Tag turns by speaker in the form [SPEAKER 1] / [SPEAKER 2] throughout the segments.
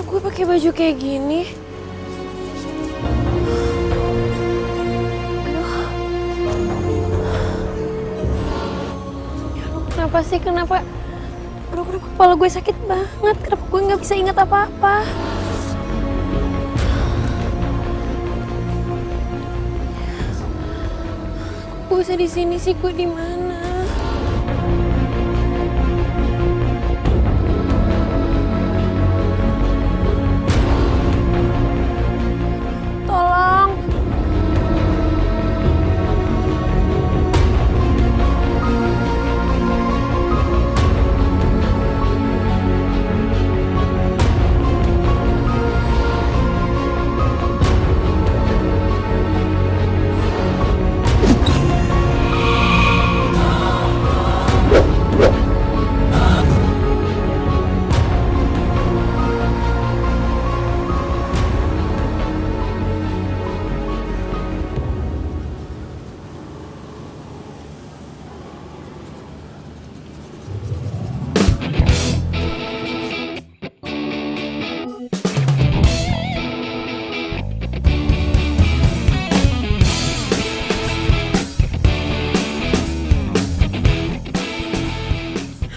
[SPEAKER 1] Kok gue pakai baju kayak gini? Aduh. Ya Allah, kenapa sih? Kenapa? Aduh, kenapa kepala gue sakit banget? Kenapa gue nggak bisa ingat apa-apa? Kok gue bisa di sini sih? Gue di mana? Tolong.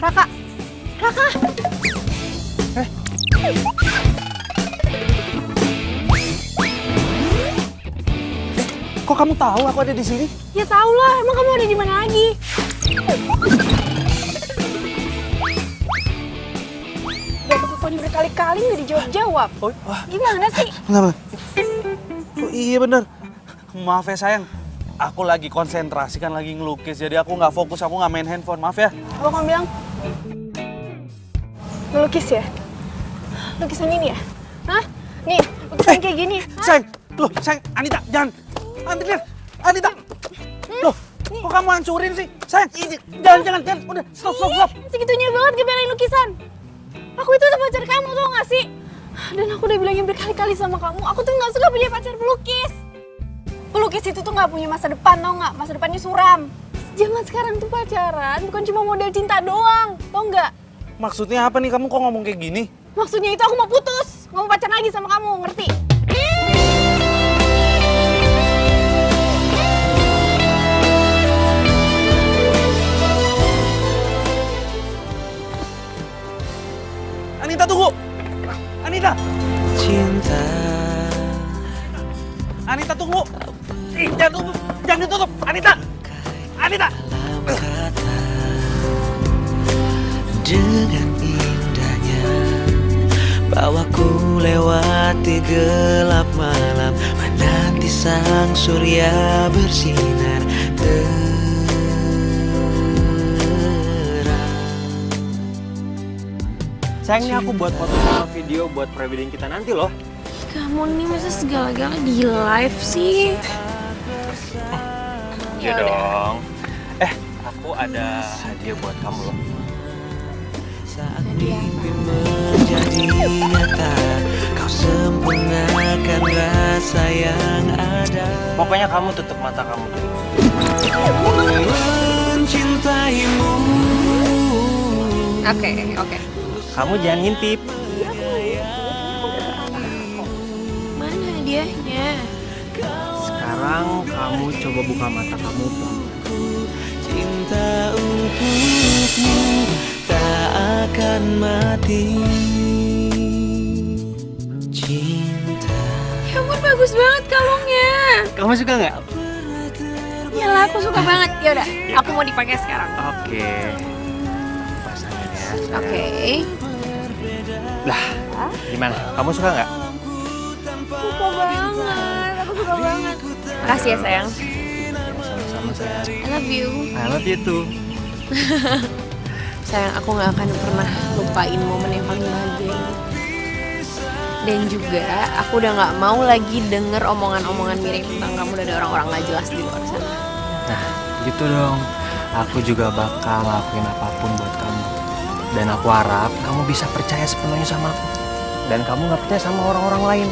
[SPEAKER 1] Raka! Raka!
[SPEAKER 2] Kok kamu tahu aku ada di sini?
[SPEAKER 1] Ya tau lah, emang kamu ada di mana lagi? Udah aku telepon berkali-kali nggak dijawab-jawab.
[SPEAKER 2] Oh, wah.
[SPEAKER 1] Gimana sih?
[SPEAKER 2] Kenapa? Oh iya bener. Maaf ya sayang. Aku lagi konsentrasi kan lagi ngelukis. Jadi aku nggak fokus, aku nggak main handphone. Maaf ya.
[SPEAKER 1] Apa kamu bilang? Ngelukis ya? Lukisan ini ya? Hah? Nih, lukisan kayak gini. Hah?
[SPEAKER 2] Sayang, loh sayang, Anita, jangan. Anita. Loh, kok kamu hancurin sih? Sayang, ini, jangan. Udah, stop.
[SPEAKER 1] Segitunya banget ngebelain lukisan. Aku itu udah pacar kamu, tau gak sih? Dan aku udah bilangin berkali-kali sama kamu, aku tuh gak suka punya pacar pelukis. Pelukis itu tuh gak punya masa depan, tau gak? Masa depannya suram. Zaman sekarang tuh pacaran bukan cuma model cinta doang, tau gak?
[SPEAKER 2] Maksudnya apa nih kamu kok ngomong kayak gini?
[SPEAKER 1] Maksudnya itu aku mau putus, gak mau pacaran lagi sama kamu, ngerti?
[SPEAKER 2] Anita tunggu! Anita!
[SPEAKER 3] Cinta
[SPEAKER 2] Anita tunggu! Jangan ditutup! Anita!
[SPEAKER 3] dalam kata, dengan indahnya bawaku lewati gelap malam, menanti sang surya bersinar terang.
[SPEAKER 4] Sayang nih aku buat foto sama video buat prewedding kita nanti loh.
[SPEAKER 1] Kamu nih masa segala-gala di live sih?
[SPEAKER 4] Iya dong. Aku ada hadiah buat kamu loh.
[SPEAKER 3] Saat mimpi menjadi nyata, kau sempurnakan rasa yang ada.
[SPEAKER 4] Pokoknya kamu tutup mata kamu dulu.
[SPEAKER 3] Mencintaimu.
[SPEAKER 1] Oke.
[SPEAKER 4] Kamu jangan ngintip.
[SPEAKER 1] Mana hadiahnya?
[SPEAKER 4] Sekarang kamu coba buka mata kamu pelan.
[SPEAKER 3] Cinta untukmu tak akan mati. Cinta.
[SPEAKER 1] Ya ampun, bagus banget kalungnya.
[SPEAKER 4] Kamu suka nggak?
[SPEAKER 1] Iyalah, aku suka banget. Ya udah, aku mau dipakai sekarang.
[SPEAKER 4] Oke. Pasangin ya. sayang.
[SPEAKER 1] Oke.
[SPEAKER 4] Lah, gimana? Kamu suka nggak?
[SPEAKER 1] Suka banget. Aku suka banget. Makasih ya sayang.
[SPEAKER 4] Sama-sama sayang.
[SPEAKER 1] I love you.
[SPEAKER 4] I love you too.
[SPEAKER 1] Sayang, aku gak akan pernah lupain momen yang paling bahagia ini. Dan juga aku udah gak mau lagi denger omongan-omongan miring tentang kamu dari orang-orang gak jelas di luar sana.
[SPEAKER 4] Nah, gitu dong. Aku juga bakal ngelakuin apapun buat kamu. Dan aku harap kamu bisa percaya sepenuhnya sama aku. Dan kamu gak percaya sama orang-orang lain.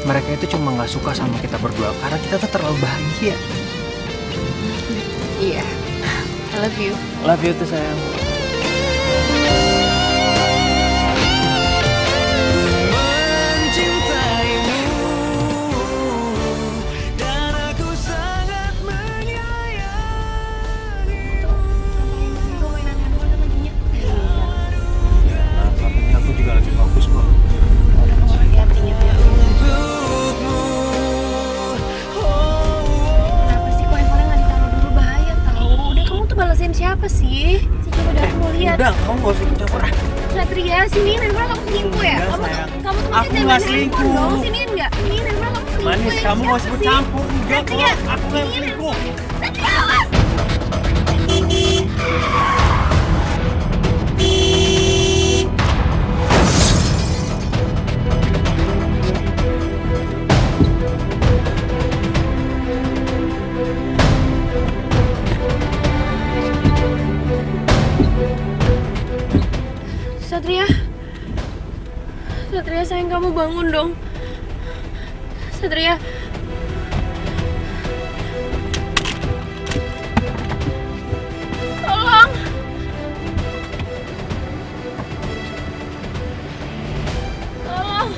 [SPEAKER 4] Mereka itu cuma gak suka sama kita berdua karena kita tuh terlalu bahagia.
[SPEAKER 1] Iya, I love you.
[SPEAKER 4] Love you tuh sayang. gak usah ikut campur.
[SPEAKER 1] Satria, sini handphone kamu selingkuh ya?
[SPEAKER 4] Enggak,
[SPEAKER 1] Kamu
[SPEAKER 4] sayang.
[SPEAKER 1] kamu tuh
[SPEAKER 4] Aku
[SPEAKER 1] jangan
[SPEAKER 4] nggak
[SPEAKER 1] main
[SPEAKER 4] selingkuh.
[SPEAKER 1] handphone dong. Sini enggak? Ini handphone kamu selingkuh.
[SPEAKER 4] Manis,
[SPEAKER 1] ya?
[SPEAKER 4] kamu gak usah
[SPEAKER 1] Siapa
[SPEAKER 4] ikut
[SPEAKER 1] sih?
[SPEAKER 4] campur. Enggak kok,
[SPEAKER 1] Satria,
[SPEAKER 4] aku gak
[SPEAKER 1] ini
[SPEAKER 4] selingkuh.
[SPEAKER 1] Satria, awas! Satria, Satria sayang kamu bangun dong. Satria. Tolong. Tolong.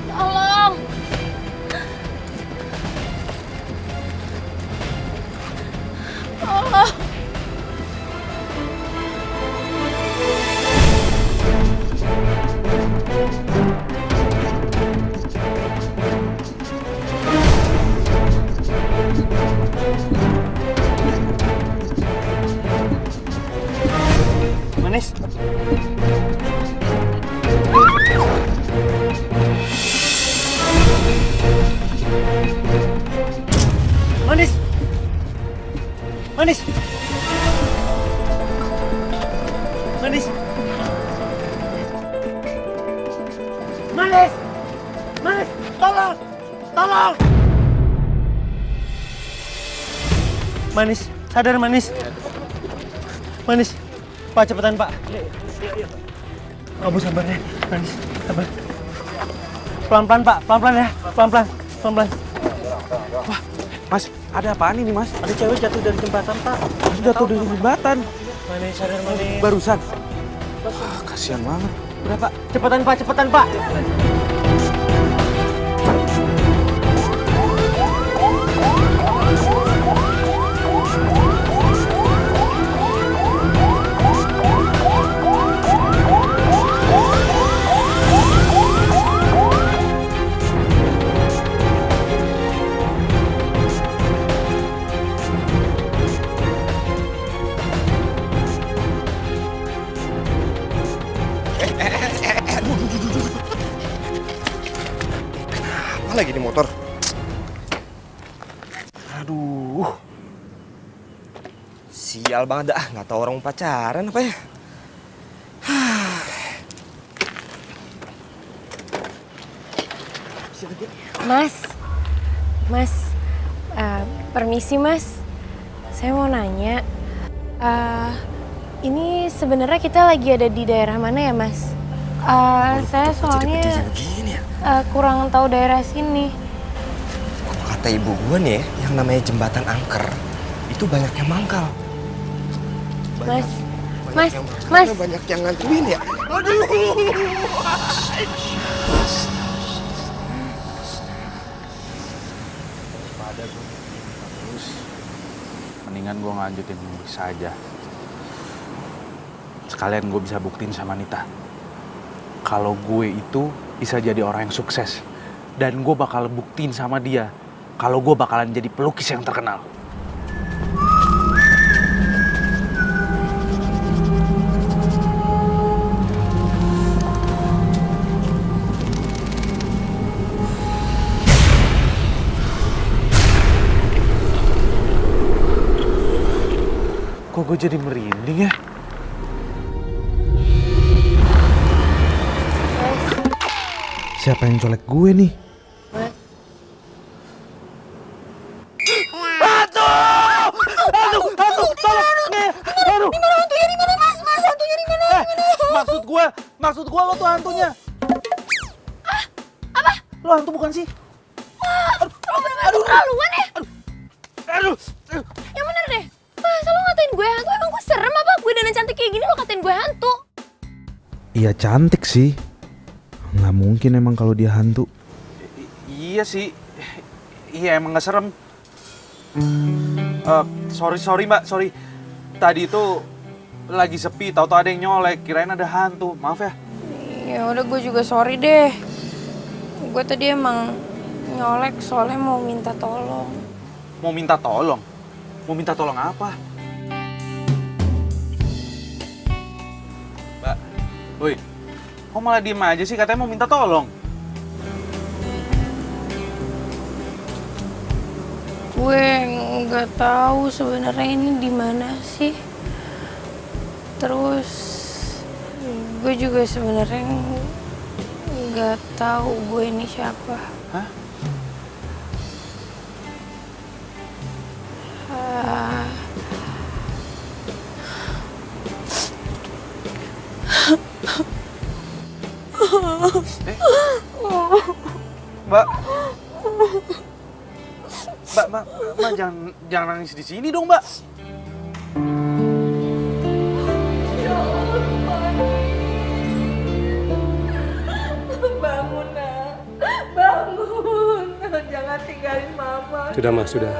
[SPEAKER 1] Tolong. Tolong.
[SPEAKER 4] Manis. Manis. Manis. Manis. Manis. Manis. Tolong. Tolong. Manis. Sadar Manis. Manis. Pak, cepetan Pak. Kamu sabar ya, Manis. Sabar. Pelan-pelan Pak, pelan-pelan ya. Pelan-pelan, pelan-pelan.
[SPEAKER 2] Wah, Mas, ada apaan ini, Mas?
[SPEAKER 4] Ada cewek jatuh dari jembatan Pak.
[SPEAKER 2] Jatuh dari jembatan.
[SPEAKER 4] Manis, sadar Manis.
[SPEAKER 2] Barusan. Kasihan banget.
[SPEAKER 4] Udah Pak, cepetan Pak, cepetan Pak.
[SPEAKER 5] Apa lagi di motor?
[SPEAKER 2] Aduh.
[SPEAKER 5] Sial banget dah, nggak tahu orang mau pacaran apa ya?
[SPEAKER 6] Mas, permisi Mas, saya mau nanya, ini sebenarnya kita lagi ada di daerah mana ya Mas? Saya soalnya
[SPEAKER 5] Begini ya.
[SPEAKER 6] kurang tahu daerah sini.
[SPEAKER 5] Kata ibu gue nih, yang namanya jembatan angker itu banyak yang mangkal.
[SPEAKER 6] Mas,
[SPEAKER 5] Banyak
[SPEAKER 6] Mas,
[SPEAKER 5] yang mangkal,
[SPEAKER 6] Mas.
[SPEAKER 5] banyak yang ngantuin ya. Aduh.
[SPEAKER 2] Mendingan gue ngelanjutin bisa aja. Sekalian gue bisa buktiin sama Nita. Kalau gue itu bisa jadi orang yang sukses. Dan gue bakal buktiin sama dia. Kalau gue bakalan jadi pelukis yang terkenal. Kok gue jadi merinding ya? Siapa yang colek gue nih?
[SPEAKER 6] Mas.
[SPEAKER 2] Maksud gue lo tuh hantunya.
[SPEAKER 1] Apa?
[SPEAKER 2] Lo hantu bukan sih?
[SPEAKER 1] Lo bener-bener keterlaluan ya?
[SPEAKER 2] Aduh.
[SPEAKER 1] Yang bener deh. Masa lo ngatain gue hantu? Emang gue serem apa? Gue dandan cantik kayak gini lo ngatain gue hantu?
[SPEAKER 7] Iya cantik sih. Nggak mungkin emang kalau dia hantu.
[SPEAKER 2] Iya sih. Iya emang gak serem. Sorry mbak, sorry. Tadi itu lagi sepi, tahu-tahu ada yang nyolek, kirain ada hantu. Maaf ya.
[SPEAKER 6] Ya udah gue juga sorry deh. Gue tadi emang nyolek soalnya mau minta tolong.
[SPEAKER 2] Mau minta tolong? Mau minta tolong apa? Woi, kok malah diem aja sih? Katanya mau minta tolong.
[SPEAKER 6] Gue nggak tahu sebenarnya ini di mana sih. Terus gue juga sebenarnya nggak tahu gue ini siapa.
[SPEAKER 2] Hah?
[SPEAKER 6] Ah,
[SPEAKER 2] Mbak. Mbak, jangan nangis di sini dong, Mbak.
[SPEAKER 8] Bangun, nak. Bangun. Jangan tinggalin mama.
[SPEAKER 9] Sudah, Mas, sudah.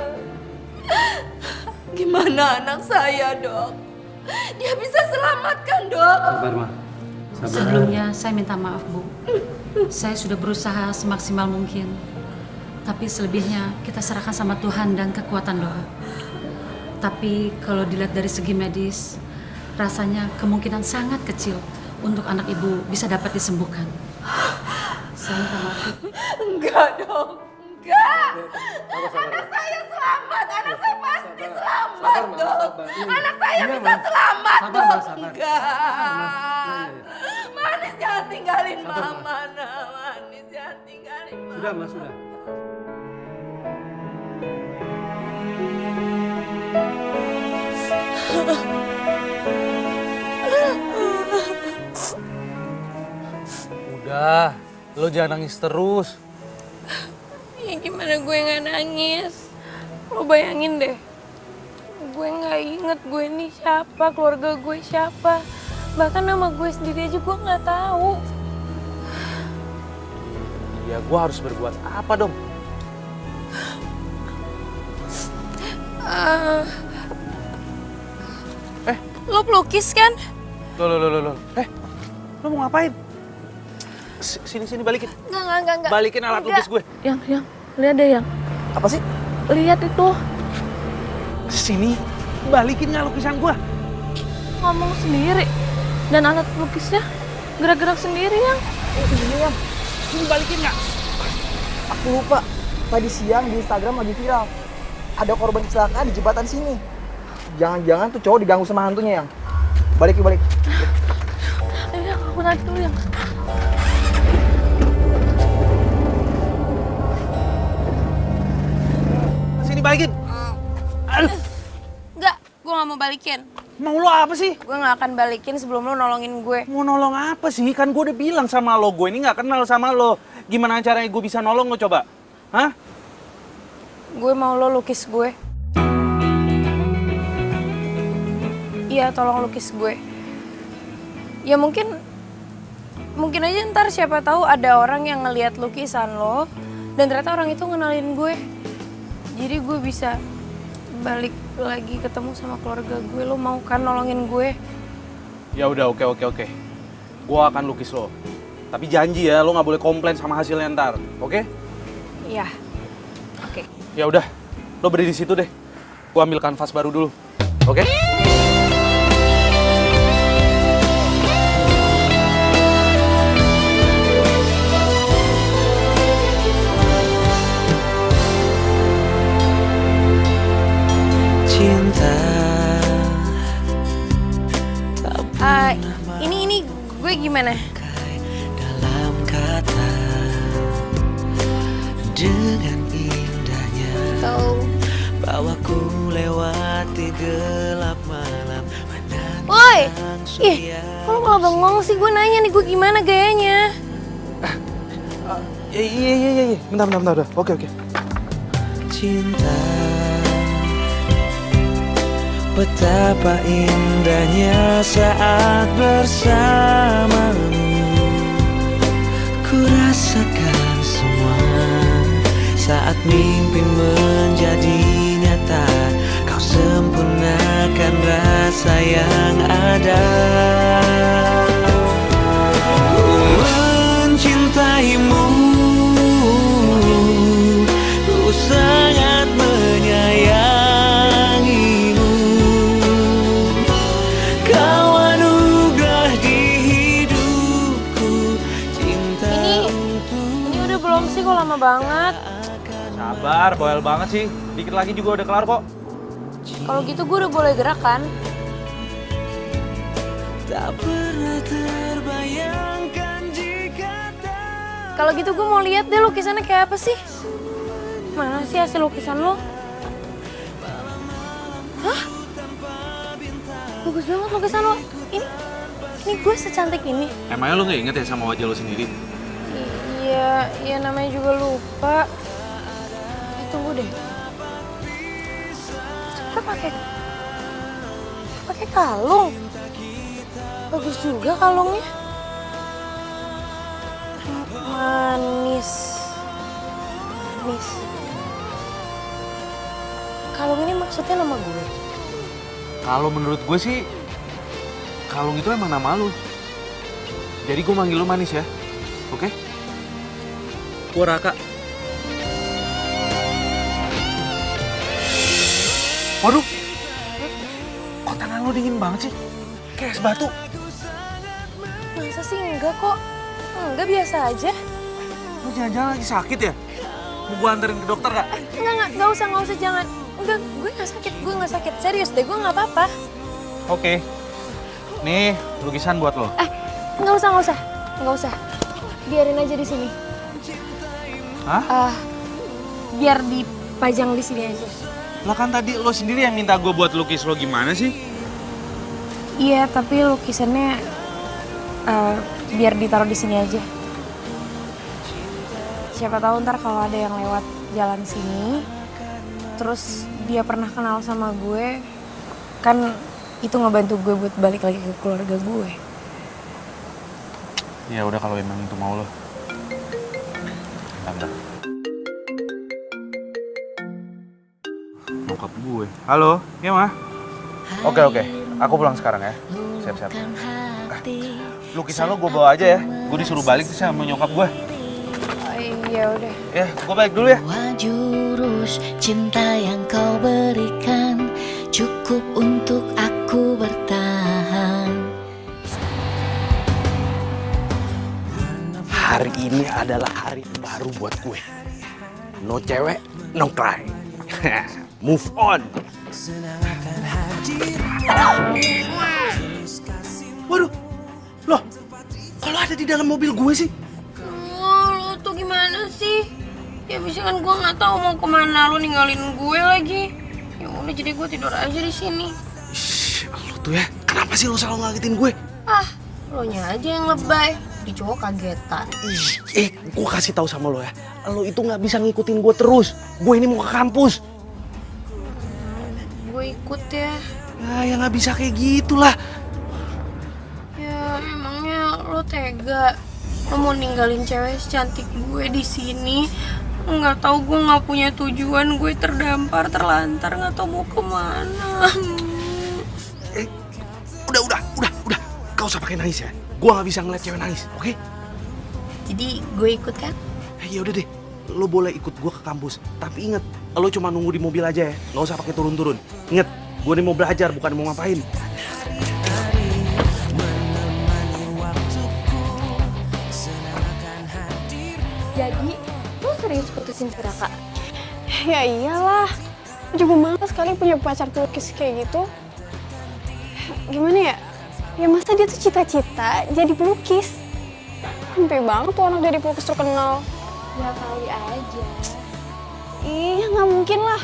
[SPEAKER 8] Gimana anak saya, Dok? Dia bisa selamatkan, Dok.
[SPEAKER 9] Sabar, Ma. Sabar.
[SPEAKER 10] Sebelumnya saya minta maaf, Bu. Saya sudah berusaha semaksimal mungkin. Tapi selebihnya kita serahkan sama Tuhan dan kekuatan doa. Tapi kalau dilihat dari segi medis, rasanya kemungkinan sangat kecil untuk anak ibu bisa dapat disembuhkan. Saya minta maaf.
[SPEAKER 8] Enggak, Dok. Enggak. Anak saya selamat. Anak saya pasti selamat, Dok. Anak saya bisa selamat, Dok. Enggak. Manis, jangan tinggalin mama, nak. Manis, jangan tinggalin mama.
[SPEAKER 9] Sudah, Mas, sudah.
[SPEAKER 2] Udah, lo jangan nangis terus.
[SPEAKER 6] ya gimana gue nggak nangis? Lo bayangin deh, gue nggak inget gue ini siapa, keluarga gue siapa. Bahkan nama gue sendiri aja gue nggak tahu.
[SPEAKER 2] Ya, gue harus berbuat apa dong?
[SPEAKER 6] Lo pelukis kan?
[SPEAKER 2] Lo. Lo mau ngapain? Sini, balikin.
[SPEAKER 6] Enggak.
[SPEAKER 2] Balikin alat lukis gue.
[SPEAKER 8] Yang, lihat deh, yang.
[SPEAKER 2] Apa sih?
[SPEAKER 8] Lihat itu.
[SPEAKER 2] Sini, balikin nggak lukisan gue?
[SPEAKER 8] Ngomong sendiri. Dan alat pelukisnya gerak-gerak sendiri, yang.
[SPEAKER 2] Sini balikin nggak?
[SPEAKER 11] Aku lupa, tadi siang di Instagram lagi viral. Ada korban kecelakaan di jembatan sini. Jangan-jangan tuh cowok diganggu sama hantunya, yang. Balik.
[SPEAKER 8] Ayo, aku naik dulu, yang.
[SPEAKER 2] Sini balikin. Aduh,
[SPEAKER 6] Enggak, gue nggak mau balikin.
[SPEAKER 2] mau lo apa sih?
[SPEAKER 6] Gue nggak akan balikin sebelum lo nolongin gue.
[SPEAKER 2] Mau nolong apa sih? Kan gue udah bilang sama lo, gue ini nggak kenal sama lo. Gimana caranya gue bisa nolong lo coba? Hah?
[SPEAKER 6] Gue mau lo lukis gue. Iya, tolong lukis gue. Ya mungkin aja ntar siapa tahu ada orang yang ngelihat lukisan lo dan ternyata orang itu ngenalin gue. Jadi gue bisa balik lagi ketemu sama keluarga gue. Lo mau kan nolongin gue?
[SPEAKER 2] Ya udah, oke. Gue akan lukis lo. Tapi janji ya, lo nggak boleh komplain sama hasilnya ntar, oke?
[SPEAKER 6] Iya. Oke.
[SPEAKER 2] Ya udah, lo berdiri di situ deh. Gue ambil kanvas baru dulu, oke?
[SPEAKER 3] Cinta tak
[SPEAKER 6] Ini gue gimana?
[SPEAKER 3] dalam kata, dengan indahnya bawaku lewati gelap malam.
[SPEAKER 6] Woi, ih, kok lo malah bengong sih? Gue nanya nih, gue gimana gayanya?
[SPEAKER 2] Iya. Bentar, udah. Oke.
[SPEAKER 3] Cinta, betapa indahnya saat bersamamu. Ku rasakan semua saat mimpi menjadi nyata. Kau sempurnakan rasa yang ada. Ku mencintaimu, ku sangat menyayangimu. Kau anugerah di hidup.
[SPEAKER 6] lama banget.
[SPEAKER 2] Sabar, bawel banget sih. Dikit lagi juga udah kelar kok.
[SPEAKER 6] Kalau gitu gue udah boleh gerak kan?
[SPEAKER 3] Tak pernah terbayangkan jika tak.
[SPEAKER 6] Kalau gitu gue mau lihat deh lukisannya kayak apa sih? Mana sih hasil lukisan lo? Hah? Bagus banget lukisan lo. Ini gue secantik ini.
[SPEAKER 2] Emangnya lu gak inget ya sama wajah lu sendiri?
[SPEAKER 6] Iya namanya juga lupa. Tunggu deh. Lo pakai kalung. Bagus juga kalungnya. Manis. Kalung ini maksudnya nama gue.
[SPEAKER 2] Kalau menurut gue sih, kalung itu emang nama lu. Jadi gue manggil lu Manis ya, oke? Gue Raka. Waduh, kok tangan lu dingin banget sih? Kayak es batu.
[SPEAKER 6] Masa sih enggak kok? Enggak, biasa aja.
[SPEAKER 2] Lu jangan-jangan lagi sakit ya? Mau gue anterin ke dokter gak?
[SPEAKER 6] Enggak usah, jangan. Enggak, gue nggak sakit. Serius deh, gue nggak apa-apa.
[SPEAKER 2] Oke. Nih, lukisan buat lo.
[SPEAKER 6] Nggak usah. Biarin aja di sini.
[SPEAKER 2] Hah?
[SPEAKER 6] Biar dipajang di sini aja.
[SPEAKER 2] Lah kan tadi lo sendiri yang minta gue buat lukis lo, gimana sih?
[SPEAKER 6] Iya, tapi lukisannya biar ditaruh di sini aja. Siapa tahu ntar kalau ada yang lewat jalan sini, terus dia pernah kenal sama gue, kan itu ngebantu gue buat balik lagi ke keluarga gue.
[SPEAKER 2] Ya udah kalau emang itu mau lo. Bentar. Bokap gue. Halo, iya mah? Oke. Aku pulang sekarang ya. Siap-siap. Lukisan lo gue bawa aja ya. Gue disuruh balik sih sama nyokap gue.
[SPEAKER 6] Iya udah.
[SPEAKER 2] Ya, gue balik dulu ya.
[SPEAKER 3] Jurus cinta yang kau berikan cukup untuk aku bertahan.
[SPEAKER 2] Hari ini adalah hari baru buat gue. No cewek, no cry. Move on. Waduh, loh, kalau ada di dalam mobil gue sih?
[SPEAKER 6] Lo tuh gimana sih? Ya bisa kan gue nggak tahu mau kemana, lo ninggalin gue lagi. Ya udah jadi gue tidur aja di sini.
[SPEAKER 2] Shh, lo tuh ya, kenapa sih lo selalu ngagetin gue?
[SPEAKER 6] Lo nya aja yang lebay. Di cowok kagetan.
[SPEAKER 2] Gue kasih tahu sama lo ya, lo itu nggak bisa ngikutin gue terus. Gue ini mau ke kampus.
[SPEAKER 6] Gue ikut ya.
[SPEAKER 2] Nah, ya nggak bisa kayak gitulah.
[SPEAKER 6] Ya emangnya lo tega? Lo mau ninggalin cewek secantik gue di sini? Nggak tahu, gue nggak punya tujuan, gue terdampar, terlantar, nggak tahu mau kemana.
[SPEAKER 2] Udah. Gak usah pakai nangis ya. Gue nggak bisa ngeliat cewek nangis, oke?
[SPEAKER 6] Jadi gue ikut kan?
[SPEAKER 2] Ya udah deh, lo boleh ikut gue ke kampus. Tapi inget, lo cuma nunggu di mobil aja ya. Gak usah pakai turun-turun. Inget, gue ini mau belajar bukan mau ngapain.
[SPEAKER 6] Jadi lo serius putusin si Raka?
[SPEAKER 1] Ya iyalah. Juga males sekali punya pacar pelukis kayak gitu. Gimana ya? Ya masa dia tuh cita-cita jadi pelukis. Sampai banget tuh anak dari pelukis terkenal.
[SPEAKER 6] Ya kali aja.
[SPEAKER 1] Iya, nggak mungkin lah.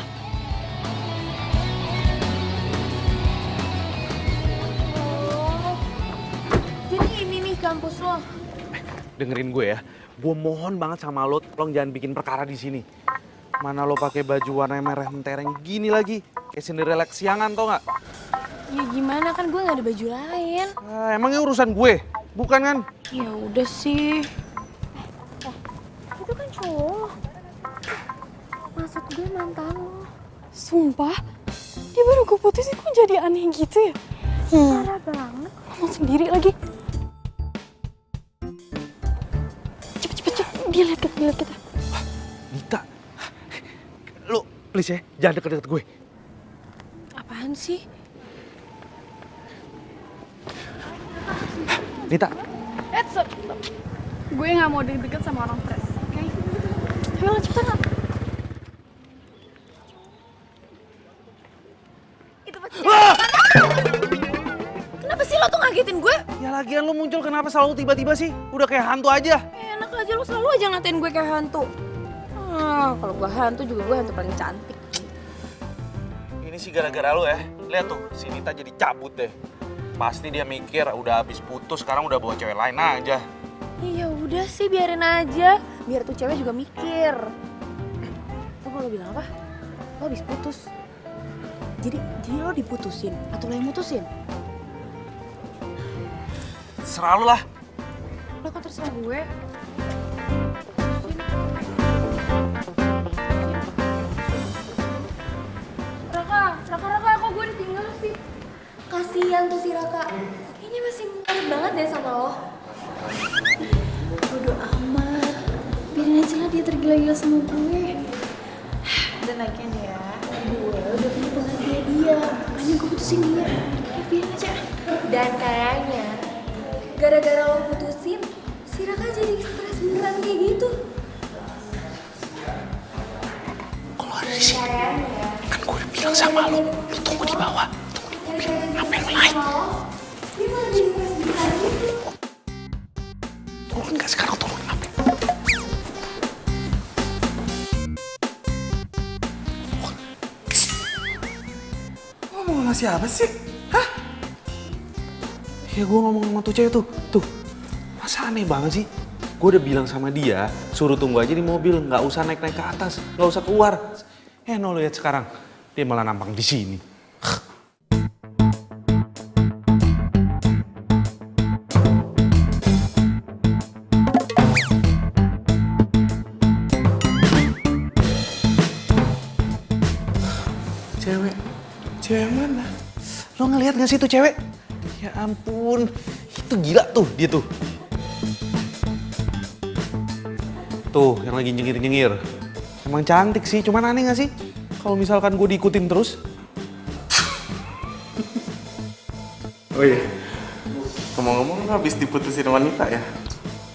[SPEAKER 6] Jadi ini nih kampus lo.
[SPEAKER 2] Dengerin gue ya. Gue mohon banget sama lo, tolong jangan bikin perkara di sini. Mana lo pakai baju warna merah mentereng gini lagi, kayak Cinderella kesiangan, tau nggak?
[SPEAKER 6] Ya gimana, kan gue nggak ada baju lain.
[SPEAKER 2] Emangnya urusan gue, bukan kan?
[SPEAKER 6] Ya udah sih.
[SPEAKER 1] Itu kan cowok. Maksud gue mantan lo. Sumpah, dia baru gue putusin kok jadi aneh gitu ya? Parah banget. Ngomong sendiri lagi. Cepet. Dia lihat kita.
[SPEAKER 2] Nita, lo please ya, jangan deket-deket gue.
[SPEAKER 6] Apaan sih?
[SPEAKER 2] Nita.
[SPEAKER 1] Stop. Gue nggak mau deket sama orang stres, oke? Ayo lah cepetan lah. Itu pasti Kenapa sih lo tuh ngagetin gue?
[SPEAKER 2] Ya lagian lu muncul kenapa selalu tiba-tiba sih? Udah kayak hantu aja.
[SPEAKER 6] Enak aja lo selalu aja ngatain gue kayak hantu. Kalau gue hantu juga gue hantu paling cantik.
[SPEAKER 2] Ini sih gara-gara lu ya. Lihat tuh, si Nita jadi cabut deh. Pasti dia mikir udah habis putus, sekarang udah bawa cewek lain aja.
[SPEAKER 6] Iya udah sih biarin aja, biar tuh cewek juga mikir. Lo kalau bilang apa? Lo habis putus. Jadi lo diputusin atau lo yang mutusin?
[SPEAKER 2] Serah lu lah.
[SPEAKER 6] Lo kan terserah gue. Raka, kok gue ditinggal sih?
[SPEAKER 9] Kasian tuh si Raka. Kayaknya masih marah banget deh sama lo. Bodo amat. Biarin aja lah dia tergila-gila sama gue.
[SPEAKER 6] Dan lagian ya,
[SPEAKER 9] Gue udah punya penggantinya dia. Makanya gue putusin dia. Ya biarin aja. Dan kayaknya gara-gara lo putusin, si Raka jadi stres beneran kayak gitu.
[SPEAKER 2] Kalau ada di sini, kan gue udah bilang sama lu tunggu di bawah. Tunggu di mobil, ngapain lu naik?
[SPEAKER 9] Dia malah jadi stres beneran gitu.
[SPEAKER 2] Turun gak sekarang turun, ngapain?
[SPEAKER 5] Ngomong sama siapa sih? Hah?
[SPEAKER 2] Ya gue ngomong sama tuh cewek tuh. Tuh, masa aneh banget sih? Gue udah bilang sama dia, suruh tunggu aja di mobil, nggak usah naik-naik ke atas, nggak usah keluar. No lihat sekarang, dia malah nampang di sini.
[SPEAKER 5] Cewek yang mana?
[SPEAKER 2] Lo ngeliat gak sih tuh cewek? Ya ampun, itu gila tuh dia tuh. Tuh, yang lagi nyengir-nyengir. Emang cantik sih, cuman aneh gak sih? Kalau misalkan gue diikutin terus.
[SPEAKER 12] Oh iya, ngomong-ngomong habis diputusin wanita ya?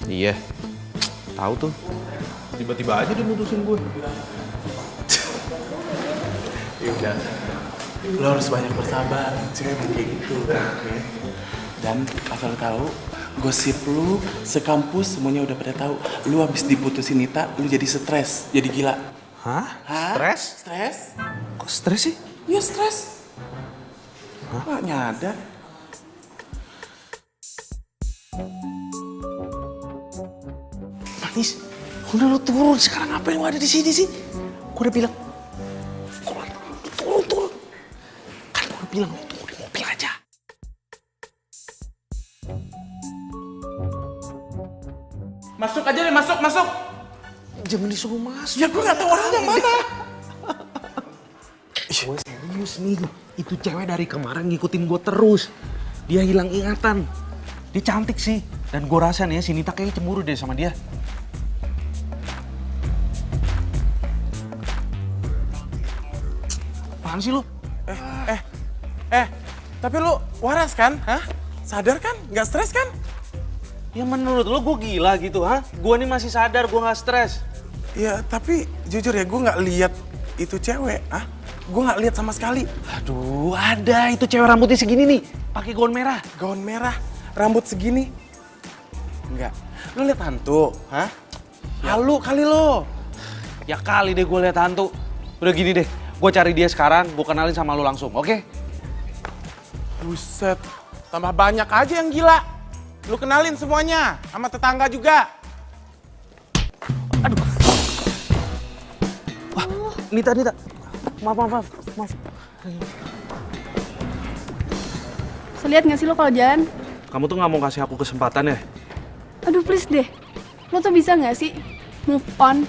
[SPEAKER 2] Iya, tahu tuh. Tiba-tiba aja dia mutusin gue.
[SPEAKER 12] Ya udah, lo harus banyak bersabar, cewek emang kayak gitu. Oke. Dan asal lo tahu, gosip lu sekampus semuanya udah pada tahu. Lu habis diputusin Nita, lu jadi stres, jadi gila.
[SPEAKER 2] Hah?
[SPEAKER 12] Hah?
[SPEAKER 2] Stres?
[SPEAKER 12] Stres?
[SPEAKER 2] Kok stres sih?
[SPEAKER 12] Iya stres. Gak nyadar.
[SPEAKER 2] Manis, udah lo turun sekarang ngapain lo ada di sini sih? Gue udah bilang, turun. Kan gue udah bilang lo tunggu di mobil aja.
[SPEAKER 12] Masuk aja deh, masuk.
[SPEAKER 2] Jangan disuruh masuk.
[SPEAKER 12] Ya gue gak tahu orangnya mana.
[SPEAKER 2] Gue serius nih, itu cewek dari kemarin ngikutin gue terus. Dia hilang ingatan. Dia cantik sih. Dan gue rasa nih ya, si Nita kayaknya cemburu deh sama dia. Apaan sih lu?
[SPEAKER 12] Tapi lu waras kan? Hah? Sadar kan? Gak stres kan?
[SPEAKER 2] Ya menurut lo gue gila gitu, ha? Gue nih masih sadar, gue gak stres.
[SPEAKER 12] Ya tapi jujur ya gue gak lihat itu cewek, ah? Gue gak lihat sama sekali.
[SPEAKER 2] Aduh, ada itu cewek rambutnya segini nih, pakai gaun merah.
[SPEAKER 12] Gaun merah, rambut segini. Enggak. Lo lihat hantu, hah? Halu kali lo.
[SPEAKER 2] Ya kali deh gue lihat hantu. Udah gini deh, gue cari dia sekarang, gue kenalin sama lo langsung, oke?
[SPEAKER 12] Buset, tambah banyak aja yang gila. Lu kenalin semuanya, sama tetangga juga.
[SPEAKER 2] Aduh. Wah, Nita. Maaf.
[SPEAKER 1] Lihat nggak sih lo kalau jalan?
[SPEAKER 2] Kamu tuh nggak mau kasih aku kesempatan ya?
[SPEAKER 1] Aduh please deh, lo tuh bisa nggak sih move on?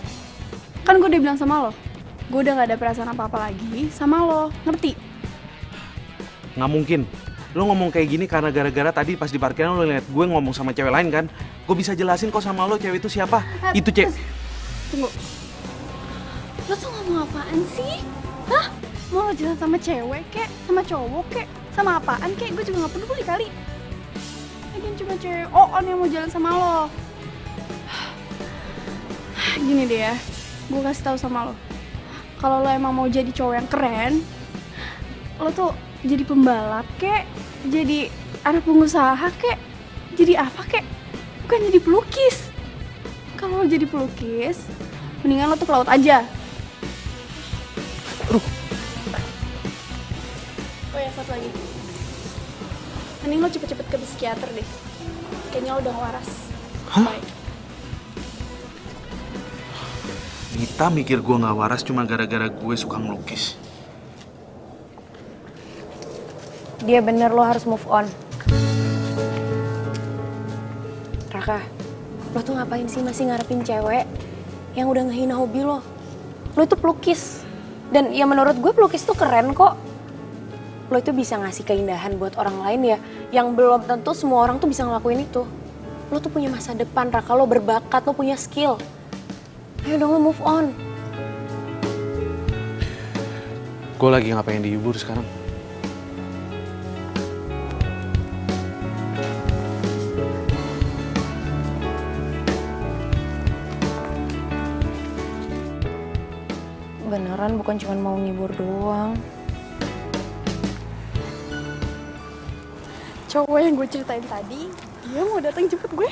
[SPEAKER 1] Kan gue udah bilang sama lo, gue udah nggak ada perasaan apa-apa lagi sama lo, ngerti?
[SPEAKER 2] Nggak mungkin. Lo ngomong kayak gini karena gara-gara tadi pas di parkiran lo liat gue ngomong sama cewek lain kan? Gue bisa jelasin kok sama lo cewek itu siapa? Itu cewek.
[SPEAKER 1] Tunggu. Lo tuh ngomong apaan sih? Hah? Mau lo jalan sama cewek kek? Sama cowok kek? Sama apaan kek? Gue juga gak peduli kali. Lagian cuma cewek on yang mau jalan sama lo. Gini deh ya, gue kasih tahu sama lo. Kalau lo emang mau jadi cowok yang keren, lo tuh jadi pembalap kek, jadi anak pengusaha kek, jadi apa kek, bukan jadi pelukis. Kalau lo jadi pelukis, mendingan lo tuh ke laut aja. Oh ya, satu lagi. Mending lo cepet-cepet ke psikiater deh. Kayaknya lo udah waras. Bye.
[SPEAKER 2] Nita mikir gue gak waras cuma gara-gara gue suka ngelukis.
[SPEAKER 6] Dia bener, lo harus move on. Raka, lo tuh ngapain sih masih ngarepin cewek yang udah ngehina hobi lo? Lo itu pelukis. Dan ya menurut gue pelukis tuh keren kok. Lo itu bisa ngasih keindahan buat orang lain ya, yang belum tentu semua orang tuh bisa ngelakuin itu. Lo tuh punya masa depan, Raka, lo berbakat, lo punya skill. Ayo dong lo move on.
[SPEAKER 2] Gue lagi gak pengen dihibur sekarang.
[SPEAKER 6] Beneran bukan cuma mau ngibur doang.
[SPEAKER 1] Cowok yang gue ceritain tadi, dia mau datang jemput gue.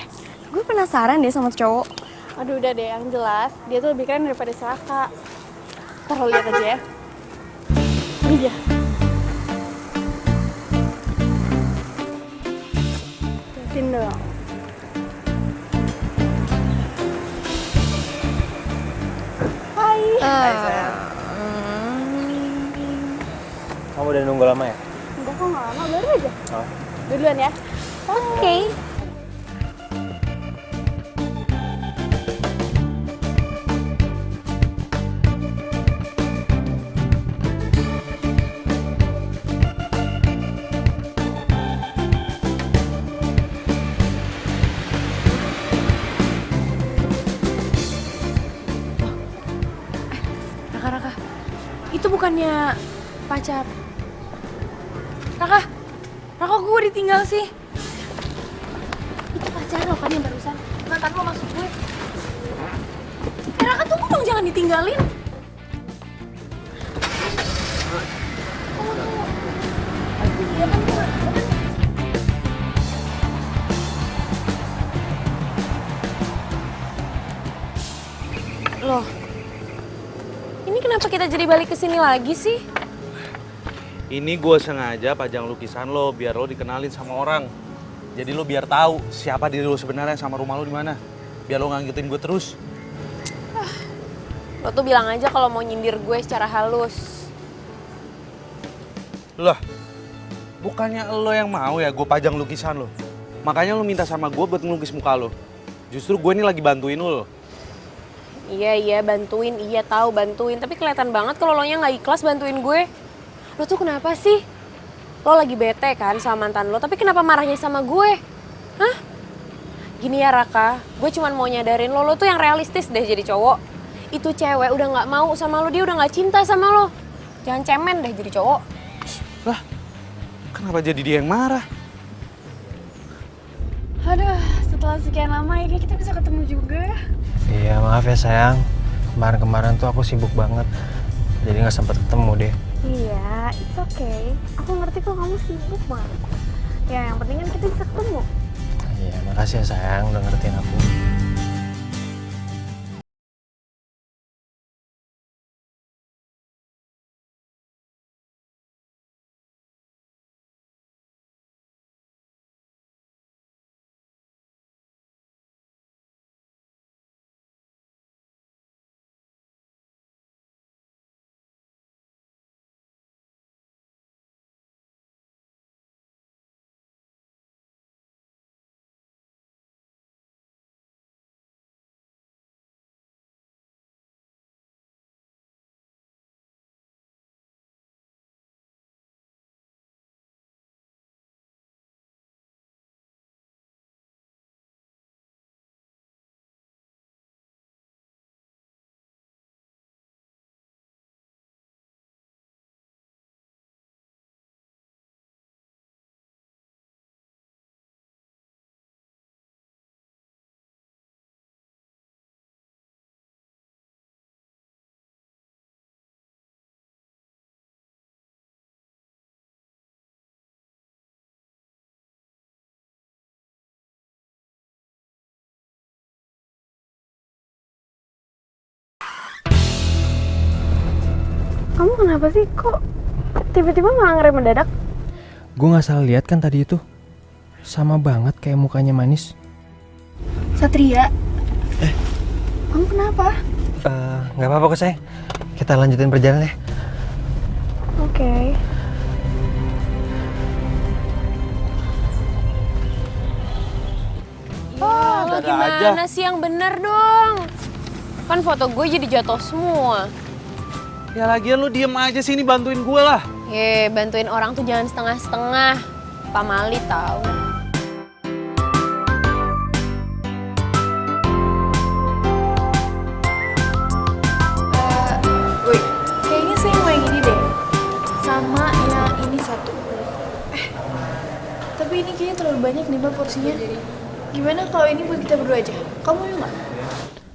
[SPEAKER 6] Gue penasaran deh sama cowok.
[SPEAKER 1] Aduh udah deh, yang jelas dia tuh lebih keren daripada si Raka. Ntar lo lihat aja ya. Ini dia. Liatin dong. Hai.
[SPEAKER 4] Kamu udah nunggu lama ya?
[SPEAKER 1] Enggak kok, nggak lama, baru aja.
[SPEAKER 4] Oh.
[SPEAKER 1] Duluan ya.
[SPEAKER 6] Oke. Raka, itu bukannya pacar? Raka, gue ditinggal sih. Itu pacar lo kan yang barusan, mantan lo maksud gue. Raka tunggu dong, jangan ditinggalin. Loh, ini kenapa kita jadi balik ke sini lagi sih?
[SPEAKER 2] Ini gue sengaja pajang lukisan lo biar lo dikenalin sama orang. Jadi lo biar tahu siapa diri lo sebenarnya sama rumah lo di mana. Biar lo nggak ngikutin gue terus.
[SPEAKER 6] Lo tuh bilang aja kalau mau nyindir gue secara halus.
[SPEAKER 2] Loh, bukannya lo yang mau ya gue pajang lukisan lo. Makanya lo minta sama gue buat ngelukis muka lo. Justru gue ini lagi bantuin lo.
[SPEAKER 6] Iya bantuin, iya tahu bantuin. Tapi kelihatan banget kalau lo nya nggak ikhlas bantuin gue. Lo tuh kenapa sih? Lo lagi bete kan sama mantan lo, tapi kenapa marahnya sama gue? Hah? Gini ya Raka, gue cuma mau nyadarin lo tuh yang realistis deh jadi cowok. Itu cewek udah nggak mau sama lo, dia udah nggak cinta sama lo. Jangan cemen deh jadi cowok.
[SPEAKER 2] Lah, kenapa jadi dia yang marah?
[SPEAKER 1] Aduh, setelah sekian lama akhirnya kita bisa ketemu juga.
[SPEAKER 4] Iya, maaf ya sayang. Kemarin-kemarin tuh aku sibuk banget. Jadi nggak sempat ketemu deh.
[SPEAKER 1] Iya, it's okay. Aku ngerti kok kamu sibuk banget. Ya, yang penting kan kita bisa ketemu.
[SPEAKER 4] Iya, makasih ya sayang udah ngertiin aku.
[SPEAKER 6] Kamu kenapa sih? Kok tiba-tiba malah ngerem mendadak?
[SPEAKER 4] Gue nggak salah lihat kan tadi itu. Sama banget kayak mukanya manis.
[SPEAKER 1] Satria. Kamu kenapa?
[SPEAKER 4] Nggak apa-apa kok saya. Kita lanjutin perjalanan ya.
[SPEAKER 6] Oke. Lo gimana sih yang bener dong? Kan foto gue jadi jatuh semua.
[SPEAKER 2] Ya lagian lu diem aja sini bantuin gue lah.
[SPEAKER 6] Bantuin orang tuh jangan setengah-setengah. Pak Mali tahu. Kayaknya saya mau yang ini deh. Sama yang ini satu. Tapi ini kayaknya terlalu banyak nih Mbak porsinya. Gimana kalau ini buat kita berdua aja? Kamu mau nggak?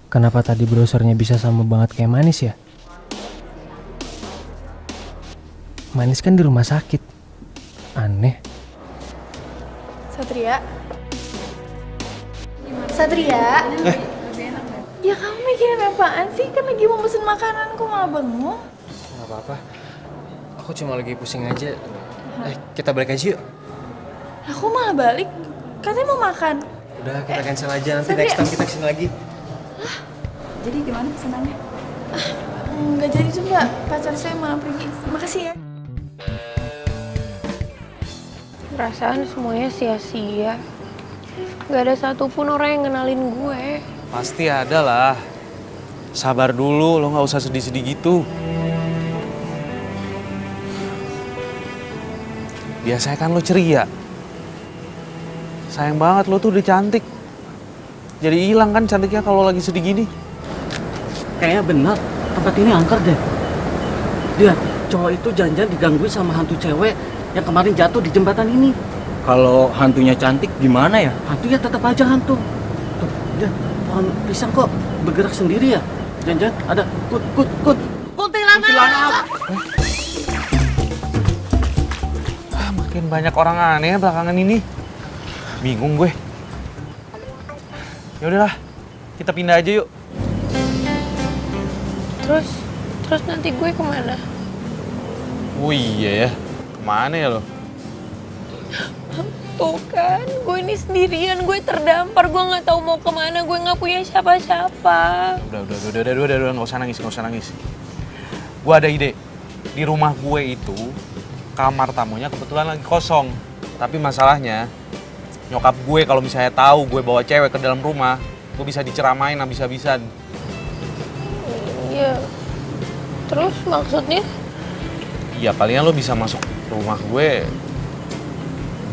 [SPEAKER 4] Kenapa tadi browsernya bisa sama banget kayak manis ya? Manis kan di rumah sakit. Aneh.
[SPEAKER 1] Satria. Satria. Ya kamu mikirin apaan sih? Kan lagi mau pesen makanan kok malah bengong.
[SPEAKER 4] Gak apa-apa. Aku cuma lagi pusing aja. Kita balik aja yuk.
[SPEAKER 1] Aku malah balik. Katanya mau makan.
[SPEAKER 4] Udah, kita cancel aja. Nanti
[SPEAKER 1] Satria.
[SPEAKER 4] next time kita kesini lagi.
[SPEAKER 1] Jadi gimana pesenannya? Nggak jadi tuh Mbak. Pacar saya malah pergi. Makasih ya.
[SPEAKER 6] Perasaan semuanya sia-sia. Gak ada satupun orang yang ngenalin gue.
[SPEAKER 2] Pasti ada lah. Sabar dulu, lo nggak usah sedih-sedih gitu. Biasanya kan lo ceria. Sayang banget lo tuh udah cantik. Jadi hilang kan cantiknya kalau lagi sedih gini.
[SPEAKER 13] Kayaknya benar, tempat ini angker deh. Lihat, cowok itu jangan-jangan digangguin sama hantu cewek yang kemarin jatuh di jembatan ini.
[SPEAKER 5] Kalau hantunya cantik gimana ya?
[SPEAKER 13] Hantunya tetap aja hantu. Tuh, lihat, pohon pisang kok bergerak sendiri ya? Jangan-jangan ada kut. Kuntilanak!
[SPEAKER 2] Makin banyak orang aneh ya belakangan ini. Bingung gue. Ya udahlah, kita pindah aja yuk.
[SPEAKER 6] Terus nanti gue kemana?
[SPEAKER 2] Oh iya ya, kemana ya lo?
[SPEAKER 6] Tuh kan, gue ini sendirian, gue terdampar, gue nggak tahu mau kemana, gue nggak punya siapa-siapa.
[SPEAKER 2] Udah, nggak usah nangis. Gue ada ide. Di rumah gue itu, kamar tamunya kebetulan lagi kosong. Tapi masalahnya, nyokap gue kalau misalnya tahu gue bawa cewek ke dalam rumah, gue bisa diceramain habis-habisan.
[SPEAKER 6] Iya. Terus maksudnya?
[SPEAKER 2] Iya, palingan lo bisa masuk rumah gue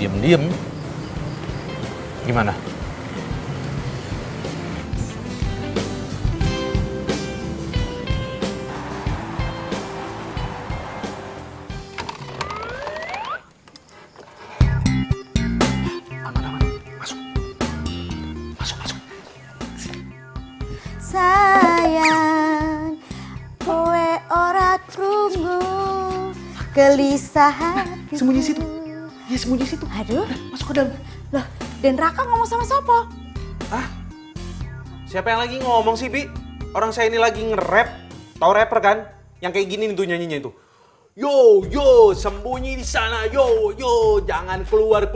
[SPEAKER 2] diem-diem. Gimana?
[SPEAKER 8] Sayang, kowe ora krungu gelisah hatiku.
[SPEAKER 2] Sembunyi situ. Ya sembunyi situ.
[SPEAKER 8] Aduh,
[SPEAKER 2] Masuk ke dalam.
[SPEAKER 8] loh, Den Raka ngomong sama siapa?
[SPEAKER 2] Siapa yang lagi ngomong sih, Bi? Orang saya ini lagi nge-rap. Tahu rapper kan? Yang kayak gini nih tuh nyanyinya itu. Yo, sembunyi di sana. Yo, jangan keluar.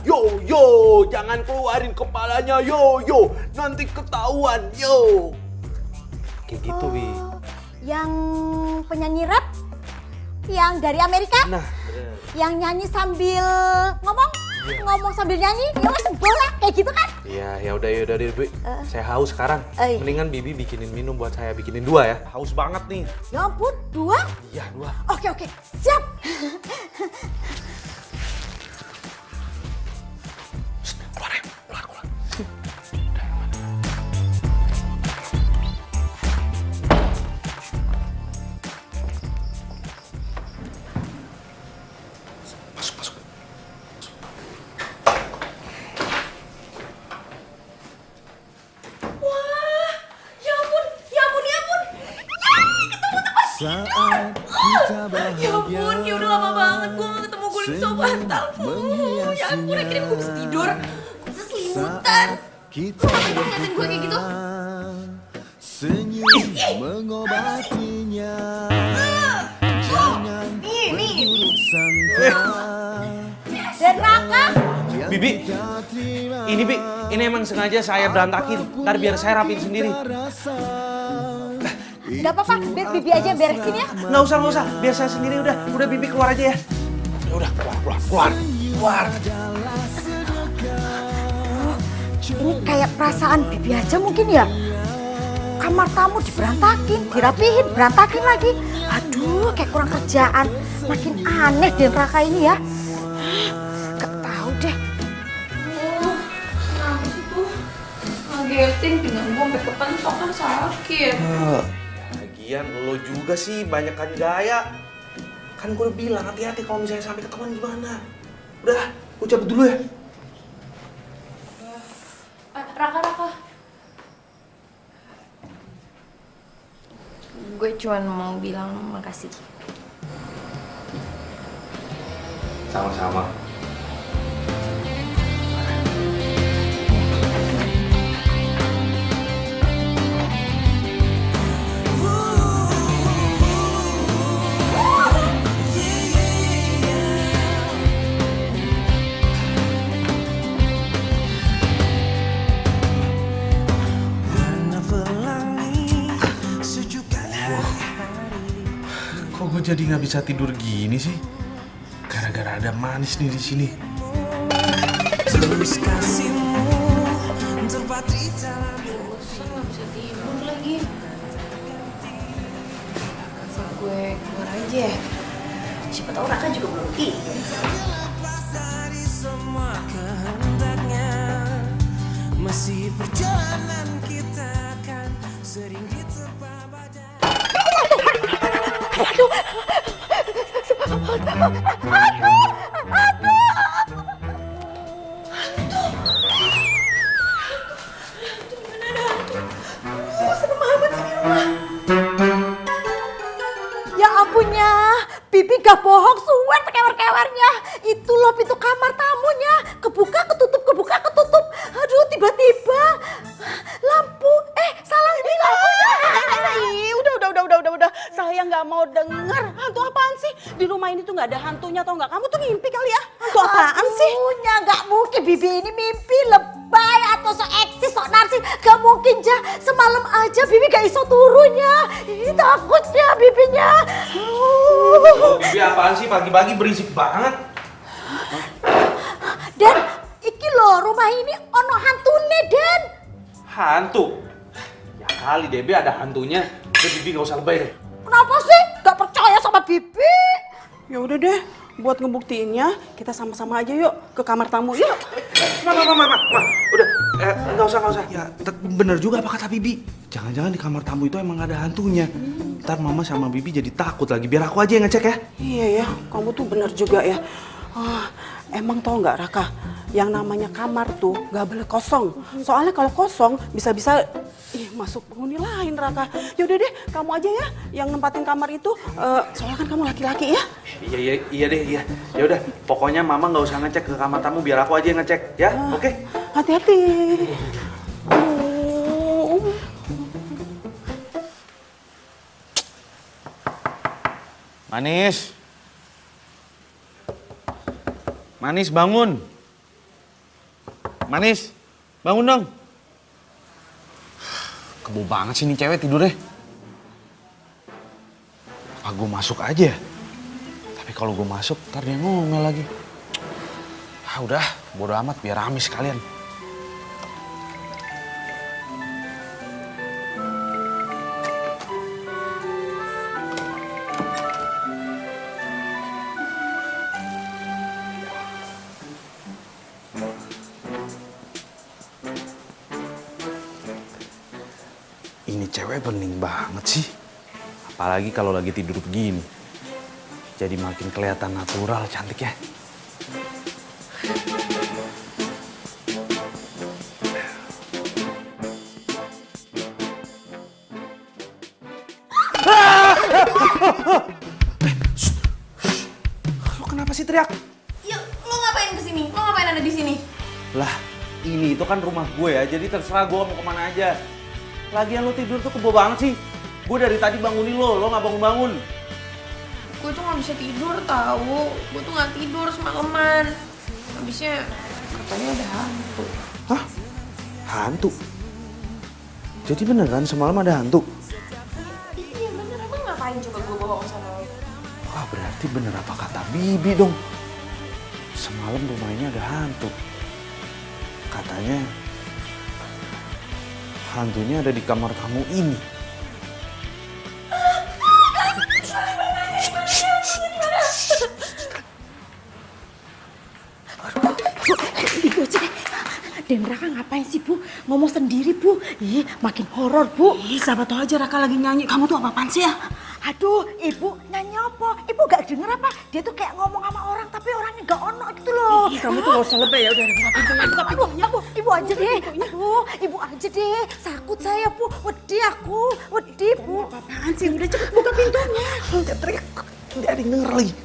[SPEAKER 2] Yo, jangan keluarin kepalanya. Yo, nanti ketahuan. Yo. Kayak gitu, Bi.
[SPEAKER 8] Yang penyanyi rap? Yang dari Amerika?
[SPEAKER 2] Nah,
[SPEAKER 8] Yang nyanyi sambil ngomong? Ngomong sambil nyanyi? Ya wes bola, kayak gitu kan?
[SPEAKER 2] Iya, ya udah deh, Bi. Saya haus sekarang. Mendingan Bibi bikinin minum buat saya. Bikinin 2 ya. Haus banget nih.
[SPEAKER 8] Ya ampun, 2?
[SPEAKER 2] Iya, 2.
[SPEAKER 8] Oke, siap.
[SPEAKER 2] Keluar. Masuk.
[SPEAKER 8] Wah, ya ampun.
[SPEAKER 3] Saat kita bahagia.
[SPEAKER 8] Ya ampun, ya udah lama banget gue gak ketemu kulit sobat talpu. Ya ampun, akhirnya gue bisa tidur. Gue bisa selimutan.
[SPEAKER 3] Kita
[SPEAKER 8] Ngeliatin gue kayak gitu.
[SPEAKER 3] senyum mengobatinya.
[SPEAKER 8] Dan Raka.
[SPEAKER 2] Bibi, ini emang sengaja saya berantakin. Ntar biar saya rapin sendiri.
[SPEAKER 8] Gak apa-apa, biar Bibi aja yang beresin ya.
[SPEAKER 2] Nggak usah. Biar saya sendiri udah Bibi keluar aja ya. Udah, keluar.
[SPEAKER 8] Ini kayak perasaan Bibi aja mungkin ya. Kamar tamu diberantakin, dirapihin, berantakin lagi. Aduh, kayak kurang kerjaan. Makin aneh Den Raka ini ya. Gak tahu deh.
[SPEAKER 6] Kenapa sih tuh? Ngagetin pinggang gue sampai kepentok kan sakit.
[SPEAKER 2] Lagian lo juga sih banyakan gaya. Kan gue udah bilang hati-hati kalau misalnya sampai ketahuan gimana. Udah, gue cabut dulu ya.
[SPEAKER 6] Raka. Gue cuma mau bilang makasih.
[SPEAKER 2] Sama-sama. Kok gue jadi nggak bisa tidur gini sih? Gara-gara ada manis nih di sini.
[SPEAKER 6] Bosan nggak bisa tidur lagi. Apa gue keluar aja ya? Siapa tahu Raka juga belum tidur.
[SPEAKER 14] Masih perjalanan kita kan sering diterpa badai.
[SPEAKER 8] Ya ampunnya, Bibi gak bohong, suwer kewer-kewernya. Itu loh pintu kamar tamunya. Kebuka, ketutup. Aduh, tiba-tiba lampu. Salah ini lampunya.
[SPEAKER 15] Udah. Saya nggak mau denger. Hantu apaan sih? Di rumah ini tuh nggak ada hantunya, tau nggak? Kamu tuh ngimpi kali ya? Hantu apaan sih?
[SPEAKER 8] Hantunya nggak mungkin. Bibi ini mimpi lebay atau so eksis, so narsis. Gak mungkin, Ja. Semalam aja Bibi gak iso turunnya. Ini takutnya Bibinya.
[SPEAKER 2] Bibi apaan sih pagi-pagi berisik banget?
[SPEAKER 8] Dan iki loh, rumah ini ono hantune, Den.
[SPEAKER 2] Hantu? Ya kali Debe ada hantunya. Udah Bibi gak usah lebay deh.
[SPEAKER 8] Kenapa sih? Gak percaya sama Bibi?
[SPEAKER 15] Ya udah deh, buat ngebuktiinnya kita sama-sama aja yuk ke kamar tamu. Yuk.
[SPEAKER 2] Ma, udah, nggak usah. Ya, bener juga apa kata Bibi. Jangan-jangan di kamar tamu itu emang ada hantunya. Ntar Mama sama Bibi jadi takut lagi. Biar aku aja yang ngecek ya.
[SPEAKER 15] Iya ya, kamu tuh bener juga ya. Emang tau nggak Raka, yang namanya kamar tuh nggak boleh kosong. Soalnya kalau kosong bisa-bisa masuk penghuni lain Raka. Yaudah deh, kamu aja ya yang nempatin kamar itu. Soalnya kan kamu laki-laki ya.
[SPEAKER 2] Iya deh. Ya udah, pokoknya Mama nggak usah ngecek ke kamar tamu. Biar aku aja yang ngecek ya. Oke?
[SPEAKER 15] Hati-hati.
[SPEAKER 2] Manis bangun. Manis, bangun dong. Kebo banget sih nih cewek tidurnya. Apa gue masuk aja? Tapi kalau gue masuk, ntar dia ngomel lagi. Udah, bodo amat biar rame sekalian. Ini cewek bening banget sih. Apalagi kalau lagi tidur begini. Jadi makin kelihatan natural, cantik ya. Lo kenapa sih teriak?
[SPEAKER 6] Ya, lo ngapain kesini? Lo ngapain ada di sini?
[SPEAKER 2] Lah, ini itu kan rumah gue ya, jadi terserah gue mau kemana aja. Lagian lo tidur tuh kebo banget sih. Gue dari tadi bangunin lo nggak bangun-bangun.
[SPEAKER 6] gue tuh gak bisa tidur tahu. Gue tuh gak tidur semalaman. Habisnya katanya ada hantu.
[SPEAKER 2] Hah? Hantu? Jadi bener kan semalam ada hantu?
[SPEAKER 6] Iya bener, emang ngapain coba gue bohong sama lo?
[SPEAKER 2] Wah berarti bener apa kata Bibi dong. Semalam rumah ini ada hantu. Katanya hantunya ada di kamar tamu ini.
[SPEAKER 15] Ibu aja deh. Dan Raka ngapain sih Bu? Ngomong sendiri Bu. Ih, makin horor Bu. Ih, siapa tahu aja Raka lagi nyanyi. Kamu tuh apa-apaan sih ya? Aduh, Ibu nyanyi apa? Ibu gak denger apa? Dia tuh kayak ngomong sama orang tapi orangnya gak ono gitu loh. Ih, kamu tuh gak usah lebay ya. Udah, buka pintunya, buka pintunya. Ibu aja deh. Aduh, Ibu aja deh. Takut saya Bu. Wedi aku. Wedi Bu. Apaan sih? Udah cepet buka pintunya.
[SPEAKER 2] Jangan teriak. Tidak ada yang denger lagi.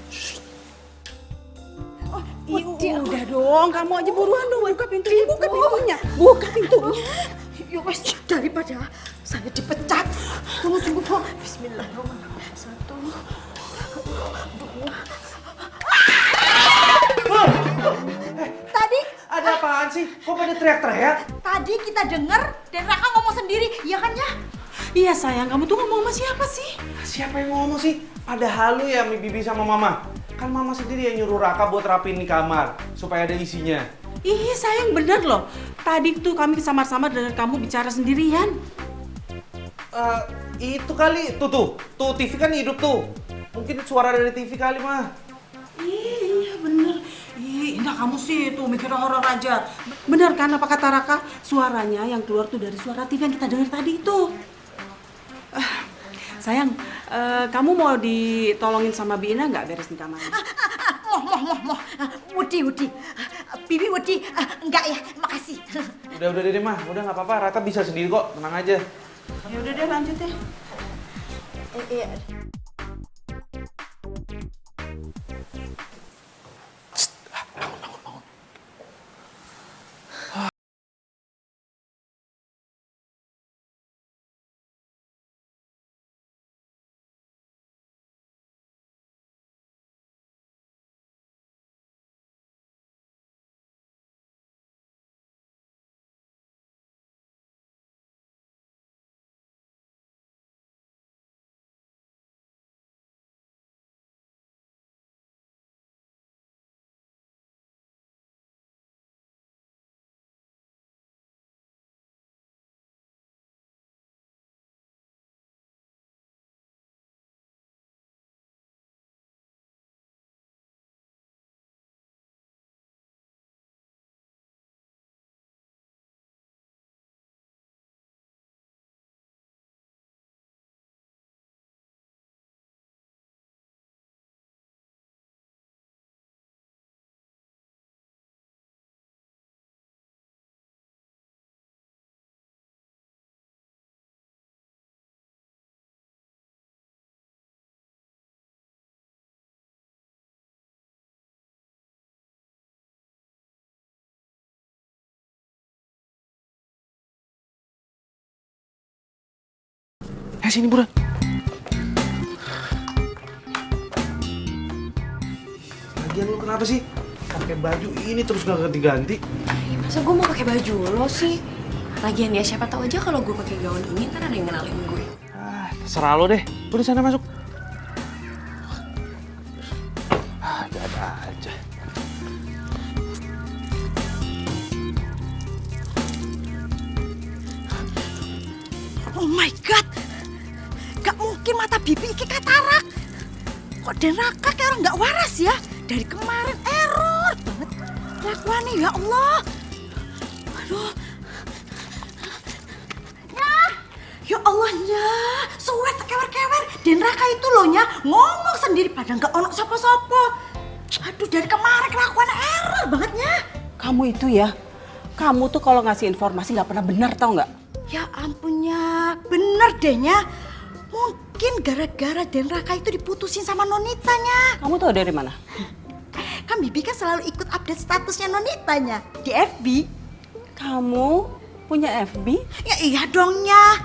[SPEAKER 15] Iya, udah dong, kamu aja buruan dong buka pintunya. Buka pintunya. Buka pintunya. Yuk wes, daripada saya dipecat. Tunggu Bu. Bismillahirrahmanirrahim. 1, 2. Tadi
[SPEAKER 2] ada apaan sih? Kok pada teriak-teriak?
[SPEAKER 15] Tadi kita denger dan Raka ngomong sendiri, iya kan ya? Iya sayang, kamu tuh ngomong sama siapa sih?
[SPEAKER 2] Siapa yang ngomong sih? Padahal lu ya Bibi sama Mama. Kan Mama sendiri yang nyuruh Raka buat rapiin di kamar supaya ada isinya.
[SPEAKER 15] Iya sayang, bener loh. Tadi tuh kami samar-samar dengar kamu bicara sendirian.
[SPEAKER 2] Itu kali, tuh TV kan hidup tuh. Mungkin suara dari TV kali mah.
[SPEAKER 15] Iya bener. Ih, nah kamu sih tuh mikir horor aja. Bener kan apa kata Raka? Suaranya yang keluar tuh dari suara TV yang kita dengar tadi itu. Sayang, kamu mau ditolongin sama Bina nggak beresin kamar? Moh. Wedi. Bibi wedi. Enggak ya, makasih.
[SPEAKER 2] Udah deh mah, udah nggak apa-apa. Raka bisa sendiri kok, tenang aja.
[SPEAKER 15] Ya udah deh lanjut ya. Iya.
[SPEAKER 2] Bangun. Sini buruan. Lagian lu kenapa sih? Pakai baju ini terus gak ganti-ganti.
[SPEAKER 6] Masa gue mau pakai baju lo sih? Lagian ya siapa tahu aja kalau gue pakai gaun ini ntar ada yang kenalin gue.
[SPEAKER 2] Terserah lo deh. Udah sana masuk. Ada aja.
[SPEAKER 15] Oh my god. Gak mungkin mata Bibi iki katarak. Kok Den Raka kayak orang gak waras ya? Dari kemarin error banget kelakuannya, ya Allah. Aduh. Ya Allahnya, suwet kewer-kewer. Den Raka itu loh nya ngomong sendiri pada gak ono sopo-sopo. Aduh, dari kemarin kelakuannya error bangetnya. Kamu itu ya, kamu tuh kalau ngasih informasi gak pernah benar, tau gak? Ya ampunnya, bener deh nya. Mungkin gara-gara Den Raka itu diputusin sama Nonitanya. Kamu tahu dari mana? Kan Bibi kan selalu ikut update statusnya Nonitanya di FB. Kamu punya FB?
[SPEAKER 16] Ya iya dongnya.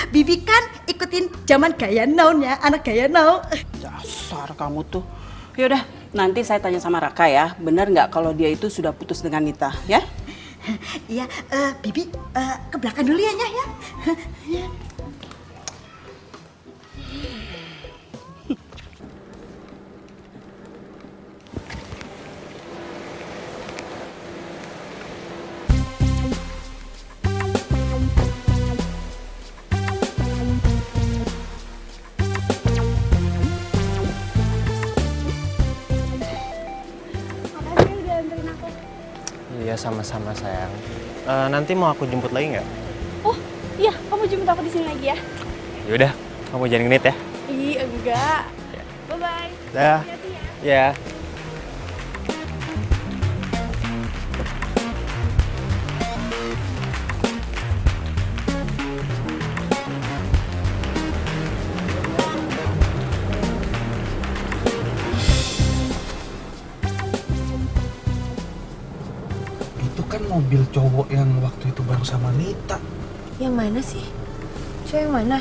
[SPEAKER 16] Bibi kan ikutin zaman gaya now ya, anak gaya now.
[SPEAKER 15] Dasar kamu tuh. Yaudah, nanti saya tanya sama Raka ya. Bener nggak kalau dia itu sudah putus dengan Nita, ya?
[SPEAKER 16] Iya, Bibi ke belakang dulu ya, Nyah ya. Ya.
[SPEAKER 4] Iya sama-sama sayang. Nanti mau aku jemput lagi nggak?
[SPEAKER 1] Oh iya, kamu jemput aku di sini lagi ya.
[SPEAKER 4] Yaudah, kamu jangan genit ya.
[SPEAKER 1] Ih enggak. Bye bye.
[SPEAKER 4] Dah. Ya.
[SPEAKER 7] Itu kan mobil cowok yang waktu itu bareng sama Nita.
[SPEAKER 6] Yang mana sih? Cewek yang mana?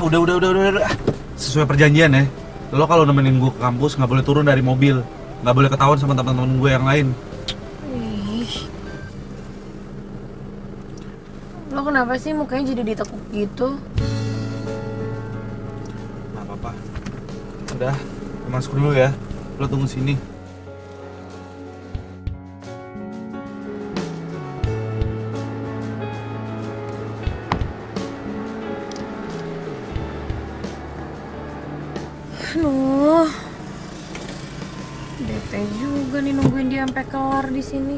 [SPEAKER 7] Udah. Sesuai perjanjian ya. Lo kalau nemenin gue ke kampus nggak boleh turun dari mobil, nggak boleh ketahuan sama teman-teman gue yang lain.
[SPEAKER 6] Ih. Lo kenapa sih mukanya jadi ditekuk gitu?
[SPEAKER 7] Nggak apa-apa. Udah, masuk dulu ya. Lo tunggu sini.
[SPEAKER 6] Aduh, bete juga nih nungguin dia sampai kelar di sini.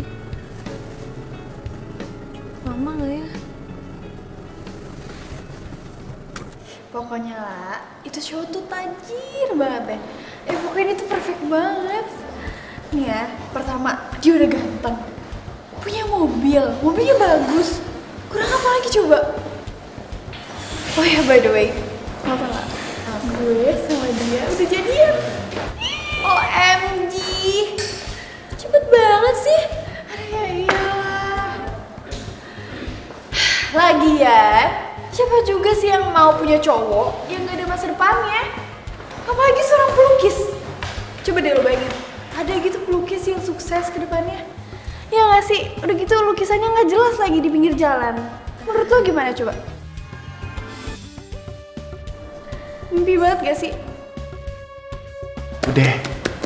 [SPEAKER 6] Lama nggak ya?
[SPEAKER 1] Pokoknya lah, itu cowok tuh tajir banget ya. Pokoknya dia tuh perfect banget. Nih ya, pertama dia udah ganteng, punya mobilnya bagus. Kurang apa lagi coba? Oh ya by the way, mau tau gak? Gue sama dia udah jadian. OMG, cepet banget sih. Aduh ya iyalah. Lagian, siapa juga sih yang mau punya cowok yang gak ada masa depannya? Apalagi seorang pelukis. Coba deh lo bayangin, ada gitu pelukis yang sukses ke depannya. Ya gak sih? Udah gitu lukisannya gak jelas lagi di pinggir jalan. Menurut lo gimana coba? Mimpi banget gak sih?
[SPEAKER 12] Udah,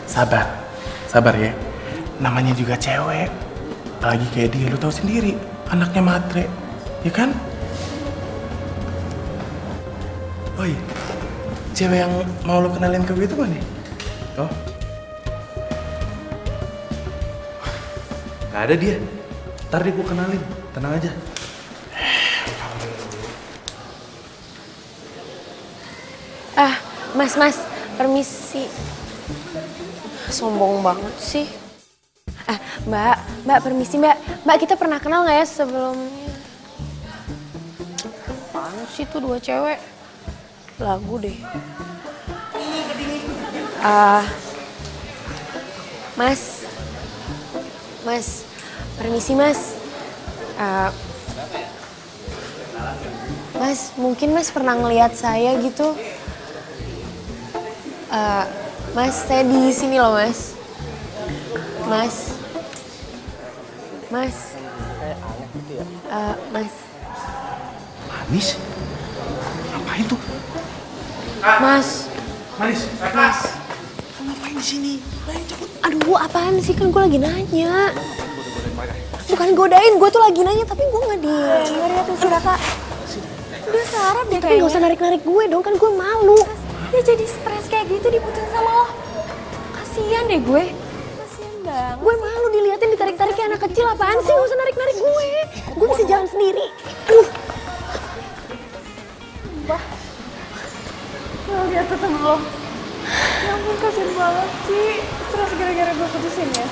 [SPEAKER 12] sabar ya. Namanya juga cewek. Apalagi kayak dia, lu tahu sendiri, anaknya matre, ya kan? Oh iya, cewek yang mau lu kenalin ke gue itu mana? Oh,
[SPEAKER 2] Gak ada dia. Ntar deh gue kenalin, tenang aja.
[SPEAKER 6] Mas, permisi. Sombong banget sih. Mbak, permisi mbak. Mbak, kita pernah kenal nggak ya sebelumnya? Apaan sih tuh dua cewek? Lagu deh. Mas, permisi mas. Mas, mungkin mas pernah ngelihat saya gitu. Mas, saya di sini loh mas. Mas.
[SPEAKER 4] Kayak aneh gitu ya.
[SPEAKER 6] Mas.
[SPEAKER 2] Manis? Ngapain tuh?
[SPEAKER 6] Mas.
[SPEAKER 2] Manis.
[SPEAKER 6] Ngapain di sini? Aduh, apaan sih? Kan gue lagi nanya. Bukan godain, gue tuh lagi nanya tapi gue nggak denger ya tuh si Raka. Udah sarap deh kayaknya. Tapi gak usah narik-narik gue dong, kan gue malu.
[SPEAKER 1] Dia jadi stres kayak gitu diputusin sama lo. Kasian deh gue. Kasian banget.
[SPEAKER 6] Gue malu diliatin ditarik-tarik kayak anak kecil. Apaan sih? Gak usah narik-narik gue. Gue bisa jalan sendiri.
[SPEAKER 1] Bah. Lo lihat tuh temen lo. Ya ampun, kasian banget sih. Stres gara-gara gue putusin ya.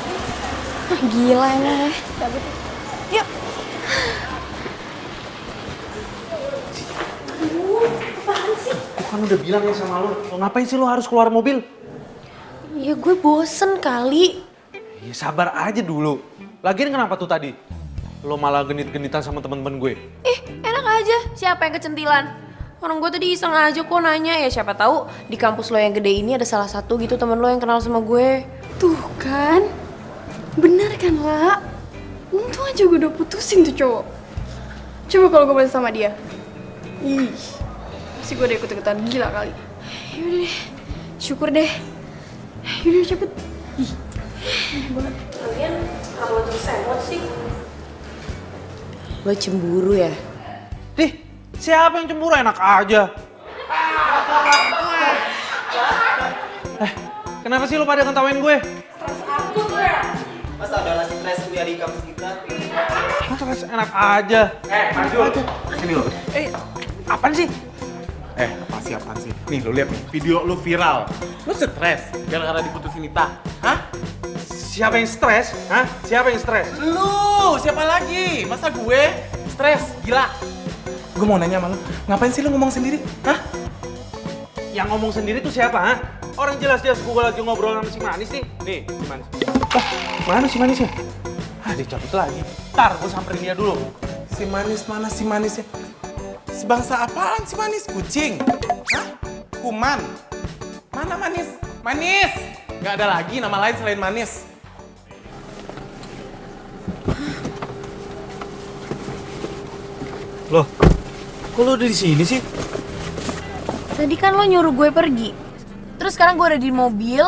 [SPEAKER 6] Gila emang ya.
[SPEAKER 1] Cabut. Yuk. Apaan sih?
[SPEAKER 2] Kan udah bilang ya sama lo ngapain sih lo harus keluar mobil?
[SPEAKER 6] Ya gue bosen kali.
[SPEAKER 2] Ya sabar aja dulu. Lagian kenapa tuh tadi? lo malah genit-genitan sama teman-teman gue.
[SPEAKER 6] Ih, enak aja. Siapa yang kecentilan? Orang gue tadi iseng aja kok nanya ya, siapa tahu di kampus lo yang gede ini ada salah satu gitu teman lo yang kenal sama gue.
[SPEAKER 1] Tuh kan, bener kan lah. Untung aja gue udah putusin tuh cowok. Coba kalau gue masih sama dia. Ih, pasti gue udah ikut-ikutan gila kali. Yaudah deh, syukur deh. Yaudah cepet. Ih, aneh banget.
[SPEAKER 6] Kalian kalau terus emot sih? Lo cemburu ya?
[SPEAKER 2] Dih, siapa yang cemburu? Enak aja. Kenapa sih lo pada ngetawain gue?
[SPEAKER 5] Masa ada stres kuliah di kampus kita?
[SPEAKER 2] Stres enak aja.
[SPEAKER 12] Manjur, sini lo.
[SPEAKER 2] Apaan sih?
[SPEAKER 12] Apaan sih? Nih lo lihat nih, video lo viral. Lo stres gara-gara diputusin Nita. Hah?
[SPEAKER 2] Siapa yang stres? Hah? Siapa yang stres?
[SPEAKER 12] Lu, siapa lagi? Masa gue stres? Gila. Gue mau nanya sama lo, ngapain sih lo ngomong sendiri? Hah?
[SPEAKER 2] Yang ngomong sendiri tuh siapa? Hah? Orang jelas-jelas gue lagi ngobrol sama si Manis nih. Nih, si Manis. Mana si Manisnya? Dicabut lagi. Ntar gue samperin dia dulu.
[SPEAKER 12] Si Manis mana si Manisnya? Sebangsa apaan si Manis? Kucing? Hah? Kuman? Mana Manis? Manis! Gak ada lagi nama lain selain Manis.
[SPEAKER 2] Loh, kok lo udah di sini sih?
[SPEAKER 6] Tadi kan lo nyuruh gue pergi. Terus sekarang gue udah di mobil,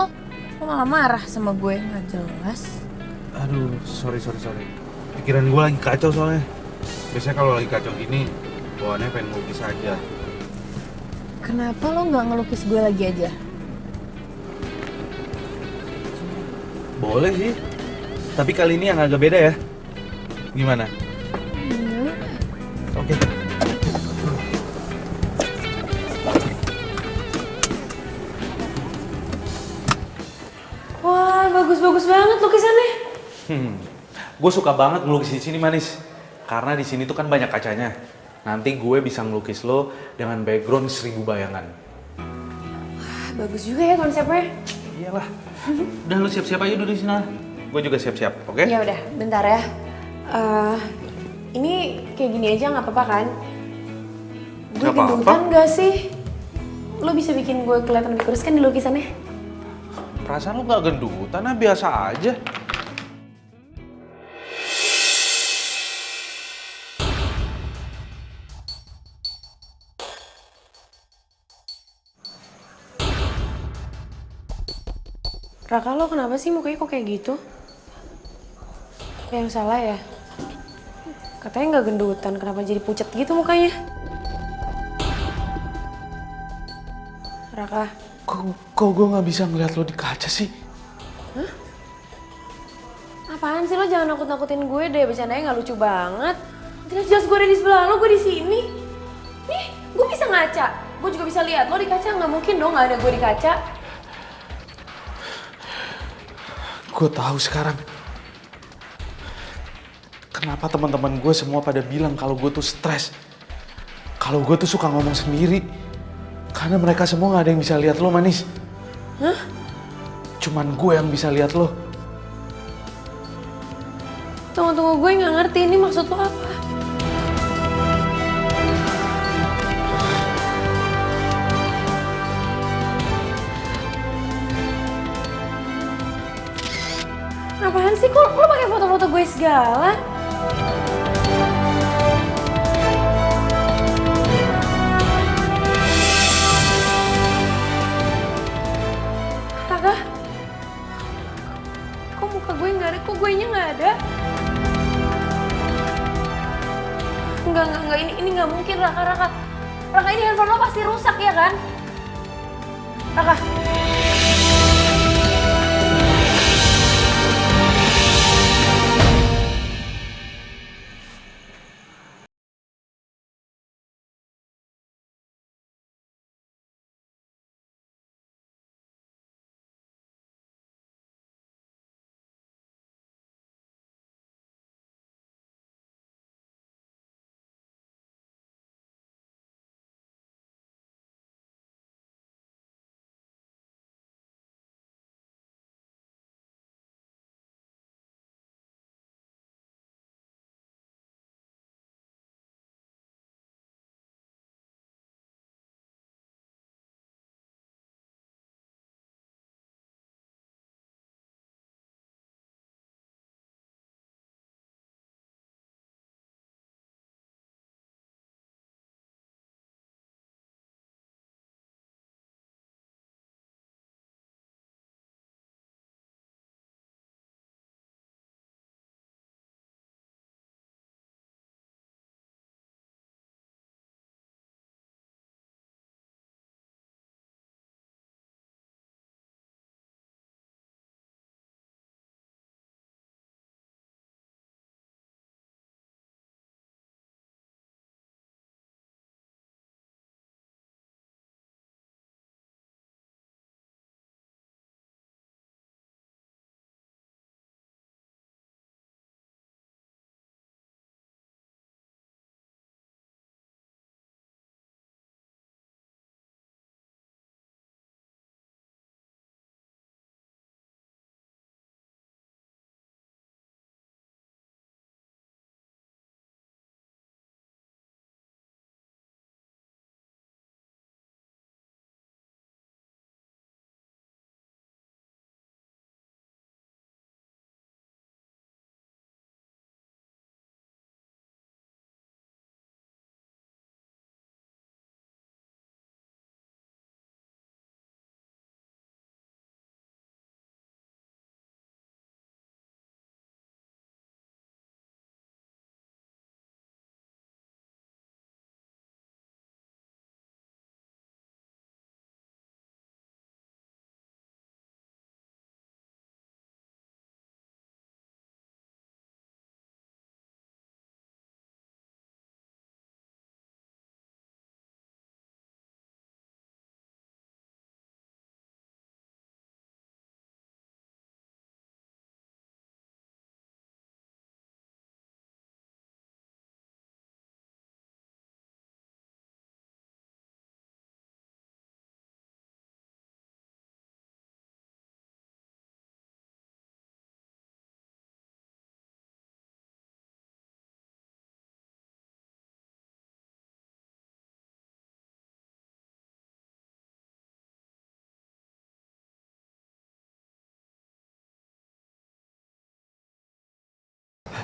[SPEAKER 6] lo malah marah sama gue, nggak jelas.
[SPEAKER 2] Aduh, sorry. Pikiran gue lagi kacau soalnya. Biasanya kalau lagi kacau gini, bawaannya pengen ngelukis aja.
[SPEAKER 6] Kenapa lo nggak ngelukis gue lagi aja?
[SPEAKER 2] Boleh sih. Tapi kali ini yang agak beda ya. Gimana? Oke.
[SPEAKER 6] Wah, bagus-bagus banget lukisannya.
[SPEAKER 2] Gue suka banget ngelukis di sini, Manis. Karena di sini tuh kan banyak kacanya. Nanti gue bisa ngelukis lo dengan background 1000 bayangan.
[SPEAKER 6] Wah, bagus juga ya konsepnya.
[SPEAKER 2] Iyalah. Udah lo siap-siap aja dulu di sini. Gue juga siap-siap, oke?
[SPEAKER 6] Ya udah, bentar ya. Ini kayak gini aja nggak apa-apa kan? Gue
[SPEAKER 2] Nggak apa-apa.
[SPEAKER 6] gendutan nggak sih? Lo bisa bikin gue kelihatan lebih kurus kan di lukisannya?
[SPEAKER 2] Perasaan lo gak gendutan, biasa aja.
[SPEAKER 6] Raka, lo kenapa sih mukanya kok kayak gitu? Yang salah ya? Katanya nggak gendutan, kenapa jadi pucet gitu mukanya? Raka.
[SPEAKER 2] Kok gue gak bisa ngeliat lo di kaca sih?
[SPEAKER 6] Hah? Apaan sih lo? Jangan nakut-nakutin gue deh, bercandanya nggak lucu banget. Jelas-jelas gue ada di sebelah lo, gue di sini. Nih, gue bisa ngaca. Gue juga bisa lihat lo di kaca, nggak mungkin dong nggak ada gue di kaca.
[SPEAKER 2] Gue tahu sekarang. Kenapa teman-teman gue semua pada bilang kalau gue tuh stres. Kalau gue tuh suka ngomong sendiri. Karena mereka semua gak ada yang bisa lihat lo, Manis.
[SPEAKER 6] Hah?
[SPEAKER 2] Cuman gue yang bisa lihat lo.
[SPEAKER 6] Tunggu, gue nggak ngerti ini maksud lo apa. Apaan sih? Kok lo pakai foto-foto gue segala? Raka? Kok muka gue nggak ada? Kok gue nya nggak ada? Enggak, ini nggak mungkin, Raka. Raka, ini handphone lo pasti rusak ya kan? Raka.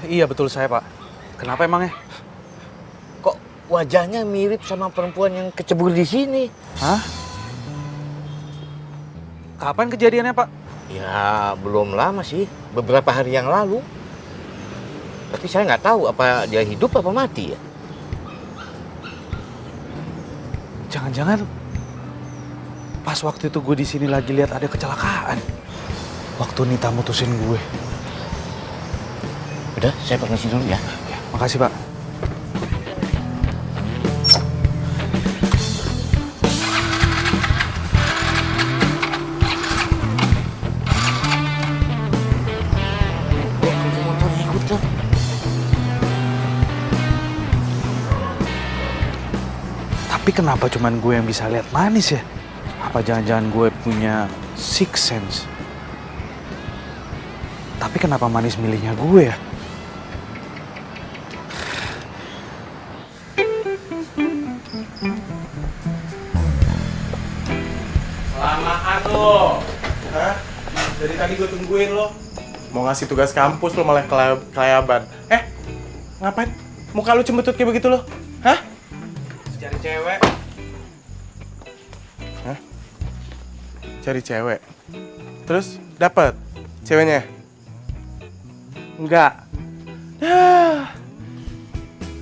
[SPEAKER 7] Iya betul saya Pak. Kenapa emangnya?
[SPEAKER 13] Kok wajahnya mirip sama perempuan yang kecebur di sini?
[SPEAKER 7] Hah? Kapan kejadiannya Pak?
[SPEAKER 13] Ya belum lama sih, beberapa hari yang lalu. Tapi saya nggak tahu apa dia hidup apa mati ya.
[SPEAKER 7] Jangan-jangan pas waktu itu gue di sini lagi lihat ada kecelakaan. Waktu Nita mutusin gue.
[SPEAKER 13] Udah, saya permisi dulu ya.
[SPEAKER 7] Makasih Pak. Tapi kenapa cuman gue yang bisa lihat manis ya? Apa jangan-jangan gue punya sixth sense? Tapi kenapa manis milihnya gue ya?
[SPEAKER 12] Lamaan lo. Hah? Dari tadi gue tungguin lo. Mau ngasih tugas kampus lo malah kelayaban. Ngapain? Muka lu cembetut kayak begitu lo? Hah? Cari cewek. Hah? Cari cewek. Terus dapat ceweknya? Enggak.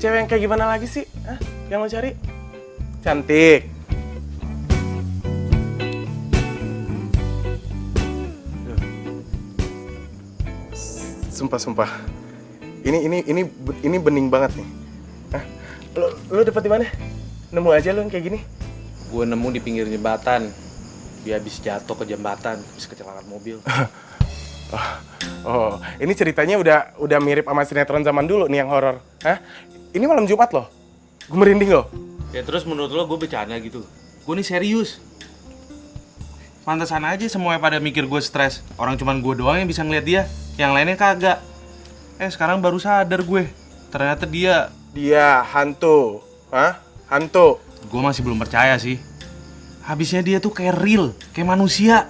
[SPEAKER 12] Cewek yang kayak gimana lagi sih? Hah? Yang lo cari? Cantik. Sumpah. Ini bening banget nih. Hah? Lo dapet di mana? Nemu aja lo yang kayak gini?
[SPEAKER 2] Gue nemu di pinggir jembatan. Dia habis jatuh ke jembatan, habis kecelakaan mobil.
[SPEAKER 12] Oh, ini ceritanya udah mirip sama sinetron zaman dulu nih yang horor. Hah? Ini malam Jumat loh. Gue merinding loh.
[SPEAKER 2] Ya terus menurut lo gue bercanda gitu? Gue nih serius. Pantesan aja semuanya pada mikir gue stres. Orang cuman gue doang yang bisa ngeliat dia, yang lainnya kagak. Sekarang baru sadar gue. Ternyata dia
[SPEAKER 12] hantu. Hah? Hantu.
[SPEAKER 2] Gue masih belum percaya sih. Habisnya dia tuh kayak real, kayak manusia.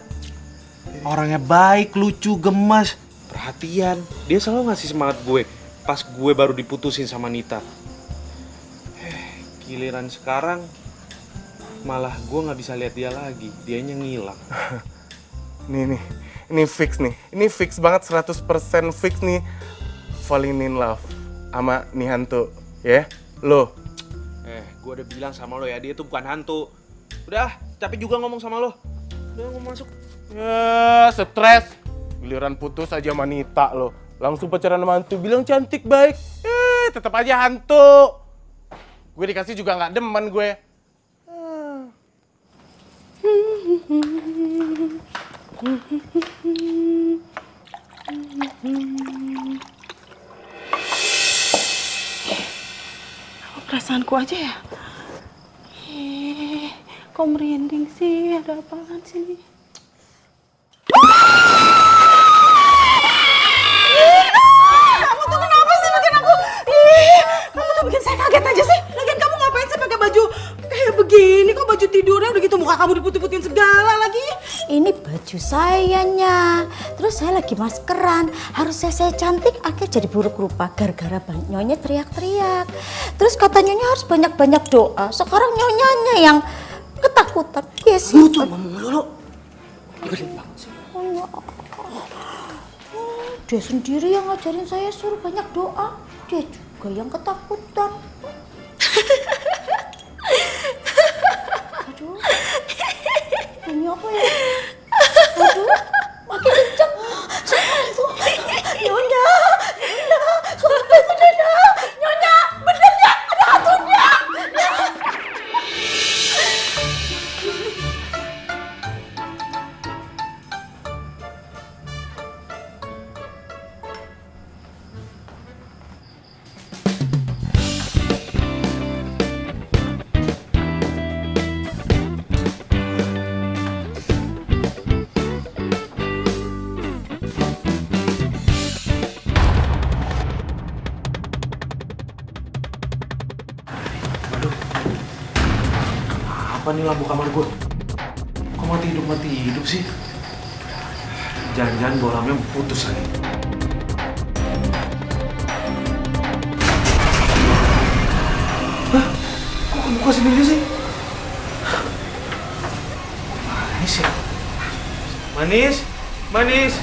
[SPEAKER 2] Orangnya baik, lucu, gemas, perhatian. Dia selalu ngasih semangat gue pas gue baru diputusin sama Nita. Giliran sekarang malah gue nggak bisa lihat dia lagi. Dianya ngilang.
[SPEAKER 12] Ini fix nih. Ini fix banget 100% fix nih. Falling in love sama nih hantu, ya? Lo.
[SPEAKER 2] Gue udah bilang sama lo ya, dia tuh bukan hantu. Udah, capek juga ngomong sama lo. Udah, ngomong masuk.
[SPEAKER 12] Ya, stres. Giliran putus aja sama Nita lo. Langsung pacaran sama hantu, bilang cantik, baik. Tetap aja hantu. Gue dikasih juga nggak demen gue.
[SPEAKER 15] Perasaanku aja ya? Kok merinding sih? Ada apaan sih? Kamu tuh kenapa sih bikin aku? Kamu tuh bikin saya kaget aja sih. Lagian kamu ngapain sih pakai baju kayak begini? Kok baju tidurnya udah gitu muka kamu diputih-putihin segala lagi?
[SPEAKER 16] Ini baju sayanya. Terus saya lagi maskeran. Harusnya saya cantik, akhirnya jadi buruk rupa. Gara-gara nyonya teriak-teriak. Terus kata nyonya harus banyak-banyak doa. Sekarang nyonyanya yang ketakutan. Yes.
[SPEAKER 13] Lu tuh ngomong dulu. Nyebelin banget sih.
[SPEAKER 16] Dia sendiri yang ngajarin saya suruh banyak doa. Dia juga yang ketakutan. Aduh. Ini apa ya? Aduh. Makin kenceng. Nyonya. Suara itu Nyonya. Nyonya. Bener ya? Ada hantunya.
[SPEAKER 2] Apa nih lampu kamar gue? Kok mati hidup sih? Jangan-jangan bolamnya putus lagi. kok sendiri sih? Manis ya? Manis? Manis?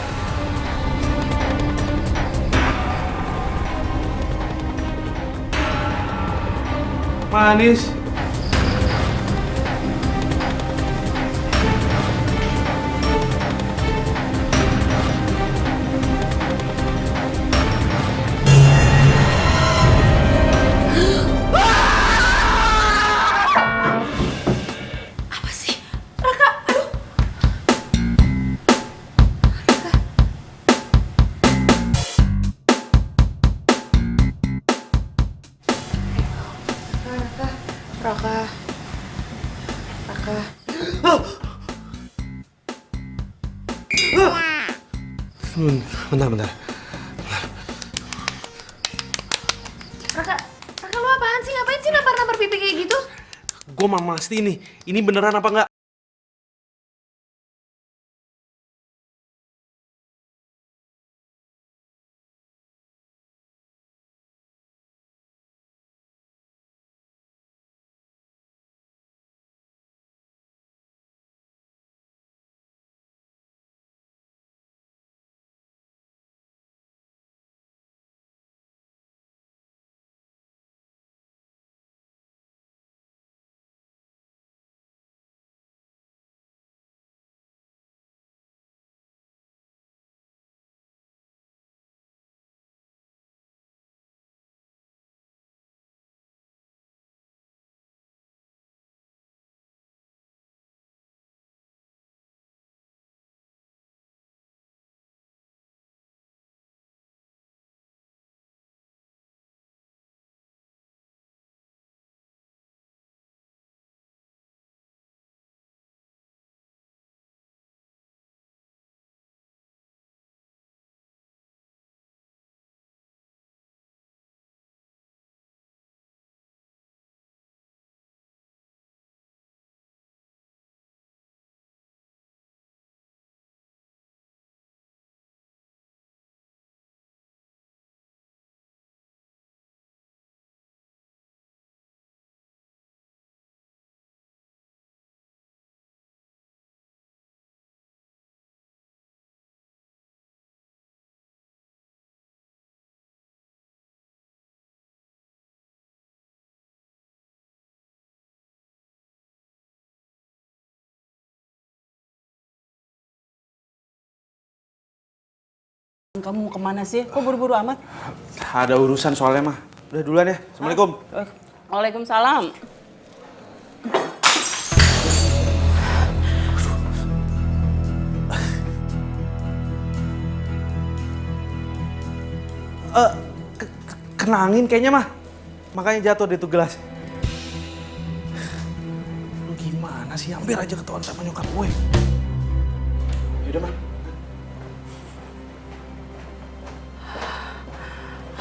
[SPEAKER 2] Manis?
[SPEAKER 6] Apa sih? Raka, aduh. Raka.
[SPEAKER 2] Bentar.
[SPEAKER 6] Raka lu apaan sih? Ngapain sih nampar-nampar pipi kayak gitu?
[SPEAKER 2] Gue mau mastiin nih, ini beneran apa enggak?
[SPEAKER 15] Kamu mau kemana sih? Kok buru-buru amat?
[SPEAKER 2] Ada urusan soalnya mah. Udah duluan ya. Assalamualaikum.
[SPEAKER 15] Waalaikumsalam.
[SPEAKER 2] Kena angin kayaknya mah. Makanya jatuh deh tuh gelas. Lu gimana sih? Hampir aja ketahuan sama nyokap gue. Yaudah mah.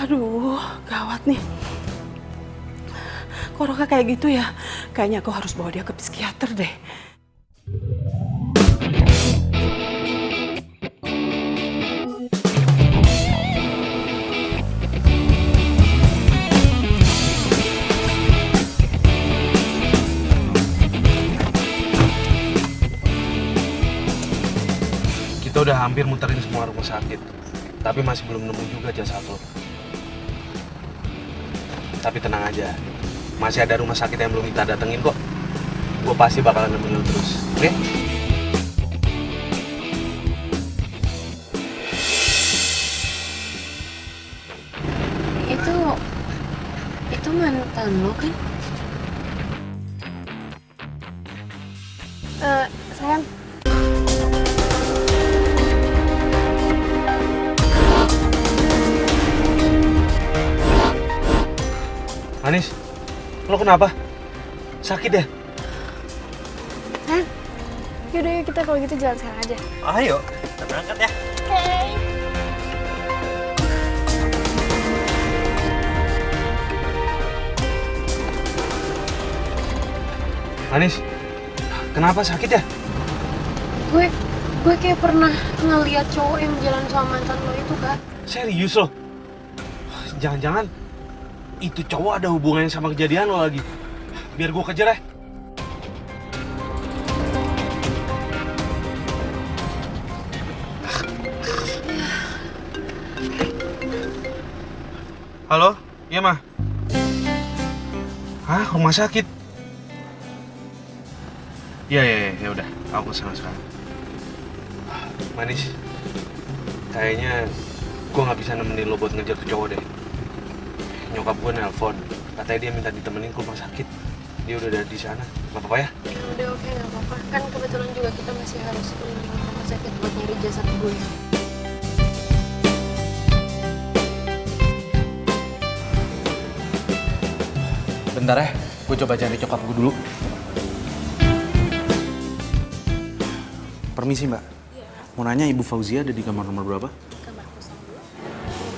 [SPEAKER 15] Aduh, gawat nih. Kok Roka kayak gitu ya? Kayaknya aku harus bawa dia ke psikiater deh.
[SPEAKER 2] Kita udah hampir muterin semua rumah sakit. Tapi masih belum nemu juga jasad lo. Tapi tenang aja, masih ada rumah sakit yang belum kita datengin kok. Gue pasti bakalan nemenin lo terus, oke?
[SPEAKER 6] Itu mantan lo kan?
[SPEAKER 1] Sayang.
[SPEAKER 2] Manis, lo kenapa? Sakit ya?
[SPEAKER 1] Sayang, yaudah yuk kita kalau gitu jalan sekarang aja.
[SPEAKER 5] Ayo, kita berangkat ya.
[SPEAKER 1] Oke.
[SPEAKER 2] Manis, kenapa sakit ya?
[SPEAKER 6] Gue kayak pernah ngeliat cowok yang jalan sama mantan lo itu, Kak.
[SPEAKER 2] Serius lo? Jangan-jangan itu cowok ada hubungannya sama kejadian lo lagi. biar gue kejar ya. Halo? Iya, Ma? Hah? Rumah sakit? Ya udah. Aku kesana sekarang. Manis, kayaknya gue nggak bisa nemenin lo buat ngejar ke cowok deh. Nyokap gue nelpon, katanya dia minta ditemenin ke rumah sakit. Dia udah ada di sana. Gak apa-apa ya?
[SPEAKER 6] Udah oke, gak apa-apa. Kan kebetulan juga kita masih harus keliling rumah sakit buat nyari jasad gue.
[SPEAKER 7] Bentar ya, gue coba cari cokap gue dulu. Permisi Mbak, mau nanya Ibu Fauzia ada di kamar nomor berapa?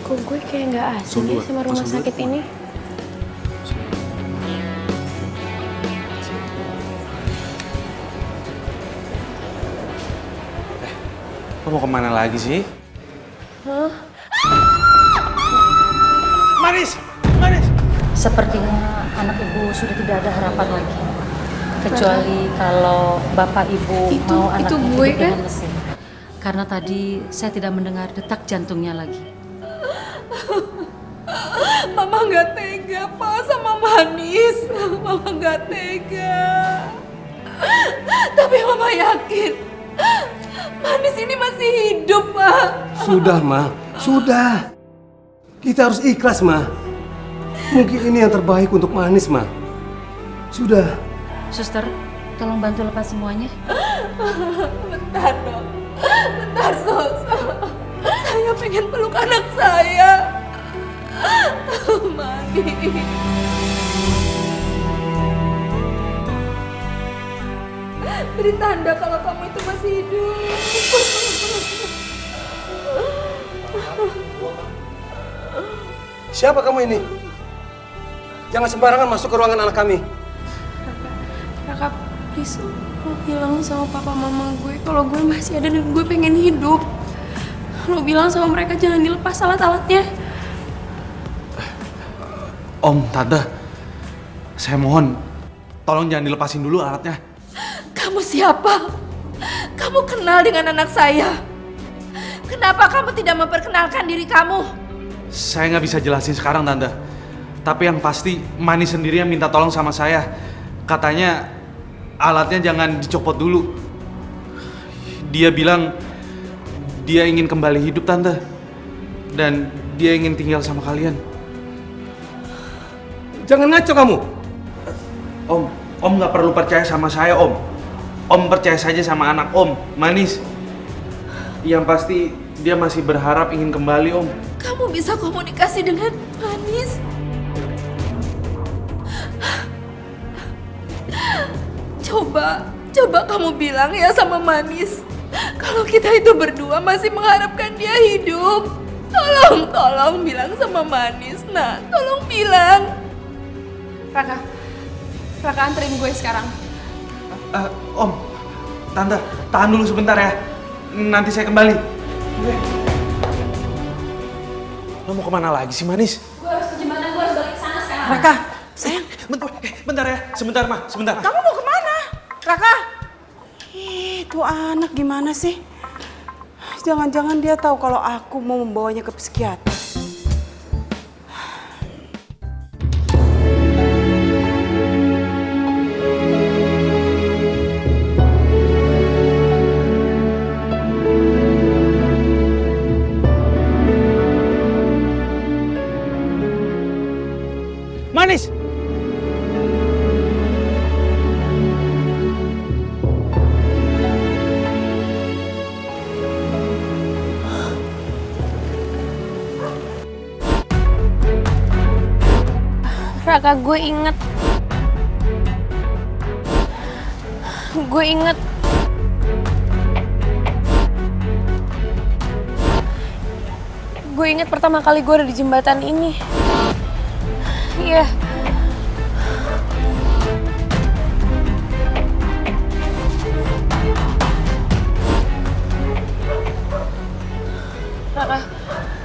[SPEAKER 6] Kok gue kayak nggak asing ya sama rumah sakit ini?
[SPEAKER 2] Lo mau kemana lagi sih?
[SPEAKER 6] Hah?
[SPEAKER 2] Manis! Manis!
[SPEAKER 10] Sepertinya anak ibu sudah tidak ada harapan lagi. Kecuali kalau bapak ibu mau anak ibu
[SPEAKER 6] gue,
[SPEAKER 10] hidup dengan mesin. Karena tadi saya tidak mendengar detak jantungnya lagi.
[SPEAKER 8] Mama nggak tega, Pak, sama Manis. Mama nggak tega. Tapi Mama yakin Manis ini masih hidup, Pak.
[SPEAKER 17] Sudah, Ma. Sudah. Kita harus ikhlas, Ma. Mungkin ini yang terbaik untuk Manis, Ma. Sudah.
[SPEAKER 10] Suster, tolong bantu lepas semuanya.
[SPEAKER 8] Bentar, Dok. Bentar, Sus. Saya pengen peluk anak saya. Manis. Beri tanda kalau kamu itu masih hidup.
[SPEAKER 17] Siapa kamu ini? Jangan sembarangan masuk ke ruangan anak kami.
[SPEAKER 6] Raka, please, lo bilang sama papa mama gue kalau gue masih ada dan gue pengen hidup. Lo bilang sama mereka jangan dilepas alat-alatnya.
[SPEAKER 7] Om, Tante, saya mohon, tolong jangan dilepasin dulu alatnya.
[SPEAKER 8] Kamu siapa? Kamu kenal dengan anak saya? Kenapa kamu tidak memperkenalkan diri kamu?
[SPEAKER 7] Saya nggak bisa jelasin sekarang, Tante. Tapi yang pasti, Manis sendiri yang minta tolong sama saya. Katanya alatnya jangan dicopot dulu. Dia bilang dia ingin kembali hidup, Tante. Dan dia ingin tinggal sama kalian.
[SPEAKER 17] Jangan ngaco kamu.
[SPEAKER 2] Om nggak perlu percaya sama saya, Om. Om percaya saja sama anak Om, Manis. Yang pasti dia masih berharap ingin kembali, Om.
[SPEAKER 8] Kamu bisa komunikasi dengan Manis? Coba kamu bilang ya sama Manis. Kalau kita itu berdua masih mengharapkan dia hidup. Tolong bilang sama Manis, nak. Tolong bilang.
[SPEAKER 6] Raka anterin gue sekarang.
[SPEAKER 2] Om, Tante, tahan dulu sebentar ya. Nanti saya kembali. Lo mau kemana lagi sih, Manis?
[SPEAKER 6] Gue harus ke jembatan, gue harus balik ke sana sekarang.
[SPEAKER 15] Raka, sayang.
[SPEAKER 2] Bentar ya, sebentar, Ma, sebentar.
[SPEAKER 15] Kamu mau kemana? Raka? Itu anak gimana sih? Jangan-jangan dia tahu kalau aku mau membawanya ke psikiater.
[SPEAKER 2] Manis!
[SPEAKER 6] Raka, gue inget. Gue inget pertama kali gue ada di jembatan ini. Iya. Raka,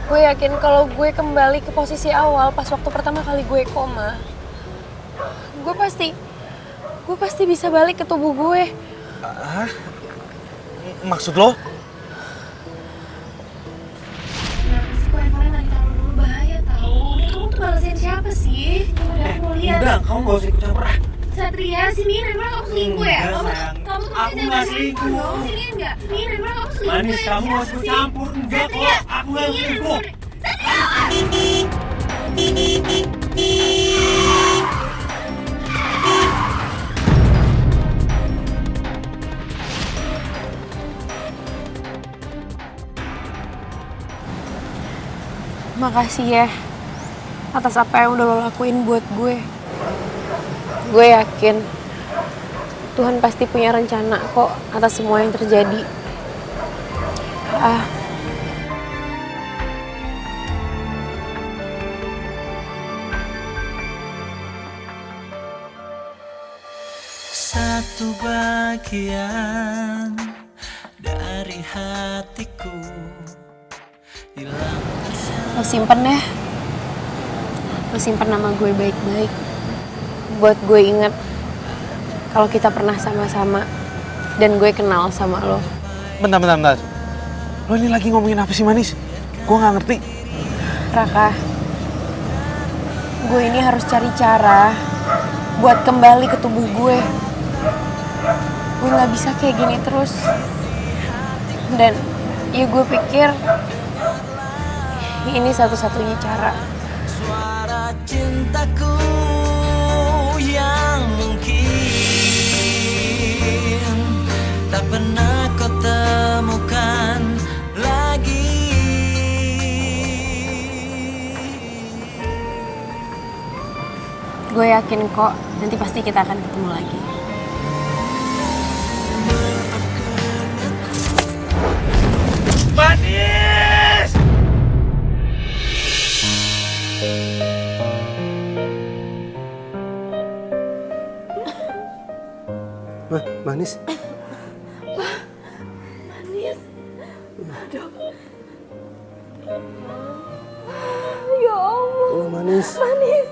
[SPEAKER 6] gue yakin kalau gue kembali ke posisi awal pas waktu pertama kali gue koma, gue pasti gue pasti bisa balik ke tubuh gue.
[SPEAKER 2] Hah? Maksud lo?
[SPEAKER 9] Kenapa sih kok handphonenya tadi taruh dulu, bahaya tau. Udah kamu tuh balesin siapa sih? Udah aku mau lihat.
[SPEAKER 13] Udah, kamu gak usah ikut campur.
[SPEAKER 9] Satria, sini handphone kamu selingkuh ya?
[SPEAKER 13] Enggak, sayang.
[SPEAKER 9] Kamu tuh
[SPEAKER 13] Aku nggak selingkuh.
[SPEAKER 9] Sini enggak? Sini handphone kamu selingkuh
[SPEAKER 13] Manis,
[SPEAKER 9] ya?
[SPEAKER 13] kamu
[SPEAKER 9] Siapa
[SPEAKER 13] harus ikut
[SPEAKER 9] sih?
[SPEAKER 13] campur. Enggak kok,
[SPEAKER 9] Satria,
[SPEAKER 13] aku nggak
[SPEAKER 9] sini
[SPEAKER 13] selingkuh.
[SPEAKER 9] handphone.
[SPEAKER 6] Makasih ya atas apa yang udah lo lakuin buat gue. Gue yakin Tuhan pasti punya rencana kok atas semua yang terjadi.
[SPEAKER 14] Satu bagian dari hatiku hilang.
[SPEAKER 6] Lo simpen ya. Lo simpen nama gue baik-baik. Buat gue inget kalau kita pernah sama-sama dan gue kenal sama lo.
[SPEAKER 2] Bentar. Lo ini lagi ngomongin apa sih, Manis? Gue nggak ngerti.
[SPEAKER 6] Raka, gue ini harus cari cara buat kembali ke tubuh gue. Gue nggak bisa kayak gini terus. Dan ya gue pikir ini satu-satunya cara.
[SPEAKER 14] Suara cintaku yang mungkin tak pernah kau temukan lagi.
[SPEAKER 6] Gue yakin kok nanti pasti kita akan ketemu lagi.
[SPEAKER 14] Manis!
[SPEAKER 17] Manis.
[SPEAKER 9] Manis. Aduh. Ya Allah.
[SPEAKER 17] Oh, Manis.
[SPEAKER 9] Manis.